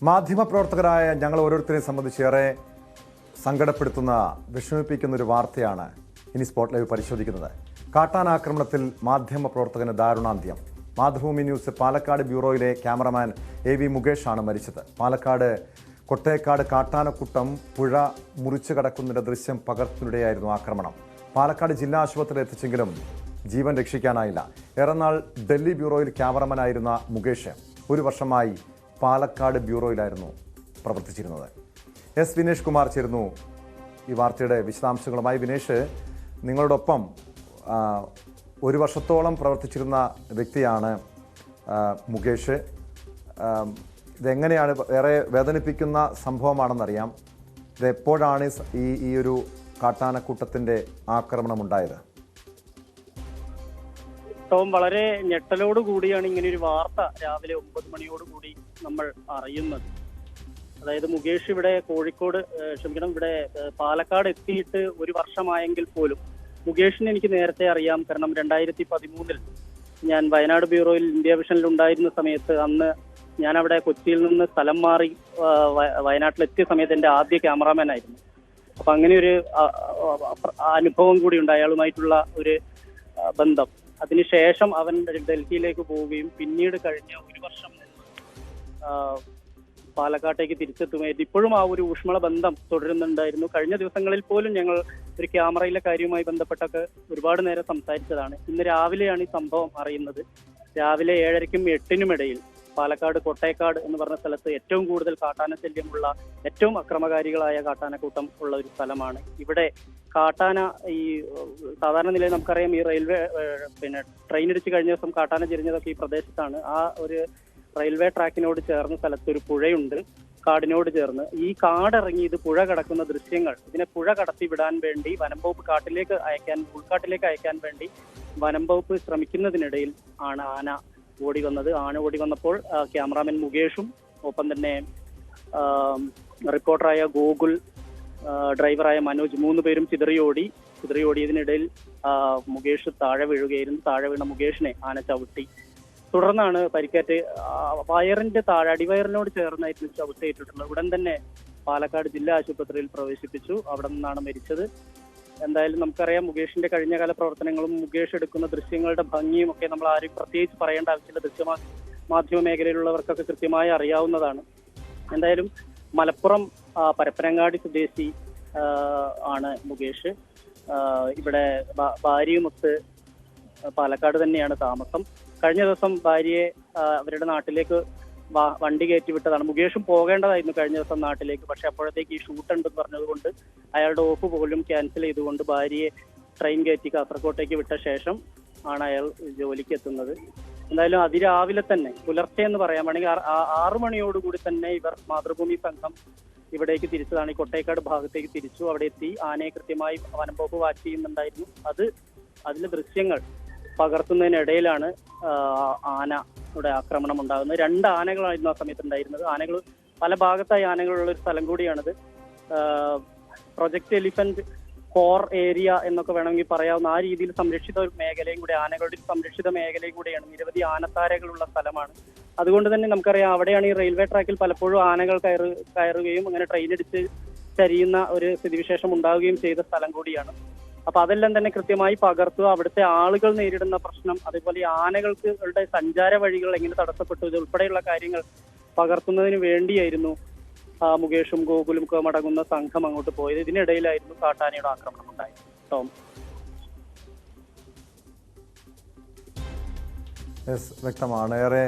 B: മാധ്യമപ്രവർത്തകരായ ഞങ്ങൾ ഓരോരുത്തരെയും സംബന്ധിച്ച് ഏറെ സങ്കടപ്പെടുത്തുന്ന വിഷമിപ്പിക്കുന്ന ഒരു വാർത്തയാണ് ഇനി സ്പോട്ട് ലൈവ് പരിശോധിക്കുന്നത്. കാട്ടാനാക്രമണത്തിൽ മാധ്യമപ്രവർത്തകന് ദാരുണാന്ത്യം. മാതൃഭൂമി ന്യൂസ് പാലക്കാട് ബ്യൂറോയിലെ ക്യാമറമാൻ AV മുകേഷാണ് മരിച്ചത്. പാലക്കാട് കൊട്ടേക്കാട് കാട്ടാനക്കുട്ടം പുഴ മുറിച്ചു കടക്കുന്നതിന്റെ ദൃശ്യം പകർത്തുന്നതിനിടെയായിരുന്നു ആക്രമണം. പാലക്കാട് ജില്ലാ ആശുപത്രിയിൽ എത്തിച്ചെങ്കിലും ജീവൻ രക്ഷിക്കാനായില്ല. ഏറെനാൾ ഡൽഹി ബ്യൂറോയിൽ ക്യാമറമാനായിരുന്ന മുകേഷ് 1 വർഷമായി പാലക്കാട് ബ്യൂറോയിലായിരുന്നു പ്രവർത്തിച്ചിരുന്നത്. S. വിനേഷ് കുമാർ ചേരുന്നു ഈ വാർത്തയുടെ വിശദാംശങ്ങളുമായി. വിനേഷ്, നിങ്ങളോടൊപ്പം 1 വർഷത്തോളം പ്രവർത്തിച്ചിരുന്ന വ്യക്തിയാണ് മുകേഷ്. ഇതെങ്ങനെയാണ്, ഏറെ വേദനിപ്പിക്കുന്ന സംഭവമാണെന്നറിയാം. ഇത് എപ്പോഴാണ് ഈ ഒരു കാട്ടാനക്കൂട്ടത്തിൻ്റെ ആക്രമണമുണ്ടായത്?
J: ടോം, വളരെ ഞെട്ടലോട് കൂടിയാണ് ഇങ്ങനെ ഒരു വാർത്ത രാവിലെ 9 മണിയോടുകൂടി നമ്മൾ അറിയുന്നത്. അതായത് മുകേഷ് ഇവിടെ ഇവിടെ പാലക്കാട് എത്തിയിട്ട് 1 വർഷമായെങ്കിൽ പോലും മുകേഷിനെ എനിക്ക് നേരത്തെ അറിയാം. കാരണം 2013 ഞാൻ വയനാട് ബ്യൂറോയിൽ ഇന്ത്യ വിഷനിൽ ഉണ്ടായിരുന്ന സമയത്ത് അന്ന് ഞാൻ അവിടെ കൊച്ചിയിൽ നിന്ന് സ്ഥലം മാറി വയനാട്ടിലെത്തിയ സമയത്ത് എൻ്റെ ആദ്യ ക്യാമറാമാൻ ആയിരുന്നു. അപ്പൊ അങ്ങനെ ഒരു അനുഭവം കൂടി ഉണ്ട്, അയാളുമായിട്ടുള്ള ഒരു ബന്ധം. അതിനുശേഷം അവൻ ഡൽഹിയിലേക്ക് പോവുകയും പിന്നീട് കഴിഞ്ഞ 1 വർഷം പാലക്കാട്ടേക്ക് തിരിച്ചെത്തുമായിരുന്നു. ഇപ്പോഴും ആ ഒരു ഊഷ്മള ബന്ധം തുടരുന്നുണ്ടായിരുന്നു. കഴിഞ്ഞ ദിവസങ്ങളിൽ പോലും ഞങ്ങൾ ഒരു ക്യാമറയിലെ കാര്യവുമായി ബന്ധപ്പെട്ടൊക്കെ ഒരുപാട് നേരം സംസാരിച്ചതാണ്. ഇന്ന് രാവിലെയാണ് ഈ സംഭവം അറിയുന്നത്. രാവിലെ 7:30ക്കും 8:00നും ഇടയിൽ പാലക്കാട് കൊട്ടേക്കാട് എന്ന് പറഞ്ഞ സ്ഥലത്ത് ഏറ്റവും കൂടുതൽ കാട്ടാന ശല്യമുള്ള, ഏറ്റവും അക്രമകാരികളായ കാട്ടാനക്കൂട്ടം ഉള്ള ഒരു സ്ഥലമാണ്. ഇവിടെ കാട്ടാന ഈ സാധാരണ നിലയിൽ നമുക്കറിയാം, ഈ റെയിൽവേ ട്രെയിൻ ഇടിച്ച് കഴിഞ്ഞ ദിവസം കാട്ടാന ചെരിഞ്ഞതൊക്കെ ഈ പ്രദേശത്താണ്. ആ ഒരു റെയിൽവേ ട്രാക്കിനോട് ചേർന്ന സ്ഥലത്ത് ഒരു പുഴയുണ്ട്, കാടിനോട് ചേർന്ന്. ഈ കാടിറങ്ങി ഇത് പുഴ കടക്കുന്ന ദൃശ്യങ്ങൾ, ഇതിനെ പുഴ കടത്തി വിടാൻ വേണ്ടി വനംവകുപ്പ് ഉൾക്കാട്ടിലേക്ക് അയക്കാൻ വേണ്ടി വനംവകുപ്പ് ശ്രമിക്കുന്നതിനിടയിൽ ആണ് ആന ഓടി വന്നത്. ആന ഓടി വന്നപ്പോൾ ക്യാമറാമാൻ മുകേഷും ഒപ്പം തന്നെ റിപ്പോർട്ടറായ ഗോകുൽ, ഡ്രൈവറായ മനോജ് 3 പേരും ചിതറിയോടിയതിനിടയിൽ മുകേഷ് താഴെ വീഴുകയായിരുന്നു. താഴെ വീണ മുകേഷിനെ ആന ചവിട്ടി. തുടർന്നാണ് പരിക്കേറ്റ് വയറിന്റെ താഴെ അടിവയറിനോട് ചേർന്നായിരുന്നു ചവിട്ടേറ്റിട്ടുള്ളത്. ഉടൻ തന്നെ പാലക്കാട് ജില്ലാ ആശുപത്രിയിൽ പ്രവേശിപ്പിച്ചു. അവിടെ നിന്നാണ് മരിച്ചത്. എന്തായാലും നമുക്കറിയാം മുകേഷിന്റെ കഴിഞ്ഞകാല പ്രവർത്തനങ്ങളും മുകേഷ് എടുക്കുന്ന ദൃശ്യങ്ങളുടെ ഭംഗിയും ഒക്കെ നമ്മൾ ആരും പ്രത്യേകിച്ച് പറയേണ്ട ആവശ്യമില്ല. മാധ്യമ മേഖലയിലുള്ളവർക്കൊക്കെ കൃത്യമായി അറിയാവുന്നതാണ്. എന്തായാലും മലപ്പുറം പരപ്പനങ്ങാടി സ്വദേശി ആണ് മുകേഷ്. ഇവിടെ ഭാര്യയുമൊത്ത് പാലക്കാട് തന്നെയാണ് താമസം. കഴിഞ്ഞ ദിവസം ഭാര്യയെ അവരുടെ നാട്ടിലേക്ക് വണ്ടി കയറ്റി വിട്ടതാണ്. മുകേഷും പോകേണ്ടതായിരുന്നു കഴിഞ്ഞ ദിവസം നാട്ടിലേക്ക്. പക്ഷെ അപ്പോഴത്തേക്ക് ഈ ഷൂട്ട് ഉണ്ടെന്ന് പറഞ്ഞതുകൊണ്ട് അയാളുടെ ഓഫ് പോലും ക്യാൻസൽ ചെയ്തുകൊണ്ട് ഭാര്യയെ ട്രെയിൻ കയറ്റി കാസർകോട്ടേക്ക് വിട്ട ശേഷം ആണ് അയാൾ ജോലിക്ക് എത്തുന്നത്. എന്തായാലും അതിരാവിലെ തന്നെ, പുലർച്ചെ എന്ന് പറയാൻ വേണമെങ്കിൽ 6 മണിയോടുകൂടി തന്നെ ഇവർ മാതൃഭൂമി സംഘം ഇവിടേക്ക് തിരിച്ചതാണ്. ഈ കൊട്ടേക്കാട് ഭാഗത്തേക്ക് തിരിച്ചു. അവിടെ എത്തി ആനയെ കൃത്യമായി വനംവകുപ്പ് വാച്ച് ചെയ്യുന്നുണ്ടായിരുന്നു. അതിലെ ദൃശ്യങ്ങൾ പകർത്തുന്നതിനിടയിലാണ് ആനയുടെ ആക്രമണം ഉണ്ടാകുന്നത്. 2 ആനകളായിരുന്നു ആ സമയത്ത് ഉണ്ടായിരുന്നത്. ആനകൾ പല ഭാഗത്തായി ആനകളുള്ള ഒരു സ്ഥലം കൂടിയാണിത്. പ്രൊജക്ട് എലിഫന്റ് കോർ ഏരിയ എന്നൊക്കെ വേണമെങ്കിൽ പറയാവുന്ന ആ രീതിയിൽ സംരക്ഷിത ഒരു മേഖലയും കൂടി, ആനകളുടെ സംരക്ഷിത മേഖലയും കൂടിയാണ്. നിരവധി ആനത്താരകളുള്ള സ്ഥലമാണ്. അതുകൊണ്ട് തന്നെ നമുക്കറിയാം അവിടെയാണ് ഈ റെയിൽവേ ട്രാക്കിൽ പലപ്പോഴും ആനകൾ കയറുകയും അങ്ങനെ ട്രെയിനടിച്ച് ചരിയുന്ന ഒരു സ്ഥിതിവിശേഷം ഉണ്ടാവുകയും ചെയ്ത സ്ഥലം കൂടിയാണ്. അപ്പൊ അതെല്ലാം തന്നെ കൃത്യമായി പകർത്തുക, അവിടുത്തെ ആളുകൾ നേരിടുന്ന പ്രശ്നം, അതേപോലെ ആനകൾക്ക് സഞ്ചാര വഴികൾ എങ്ങനെ തടസ്സപ്പെട്ടു, ഇതുൾപ്പെടെയുള്ള കാര്യങ്ങൾ പകർത്തുന്നതിന് വേണ്ടിയായിരുന്നു മുകേഷും ഗോകുലും അടങ്ങുന്ന സംഘം അങ്ങോട്ട് പോയത്. ഇതിനിടയിലായിരുന്നു കാട്ടാനയുടെ ആക്രമണം ഉണ്ടായത്. ടോം.
B: വ്യക്തമാണ്. ഏറെ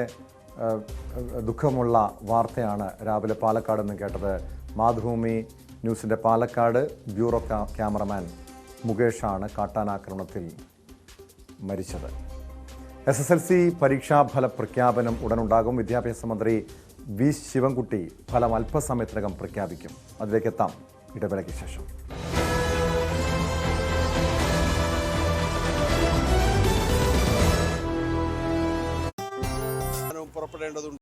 B: ദുഃഖമുള്ള വാർത്തയാണ് രാവിലെ പാലക്കാട് നിന്ന് കേട്ടത്. മാതൃഭൂമി ന്യൂസിൻ്റെ പാലക്കാട് ബ്യൂറോ ക്യാമറമാൻ മുകേഷാണ് കാട്ടാനാക്രമണത്തിൽ മരിച്ചത്. SSLC പരീക്ഷാഫല പ്രഖ്യാപനം ഉടനുണ്ടാകും. വിദ്യാഭ്യാസ മന്ത്രി വി ശിവൻകുട്ടി ഫലം അല്പസമയത്തിനകം പ്രഖ്യാപിക്കും. അതിലേക്ക് എത്താം ഇടവേളയ്ക്ക് ശേഷം.
G: പുറപ്പെടേണ്ടതുണ്ട്.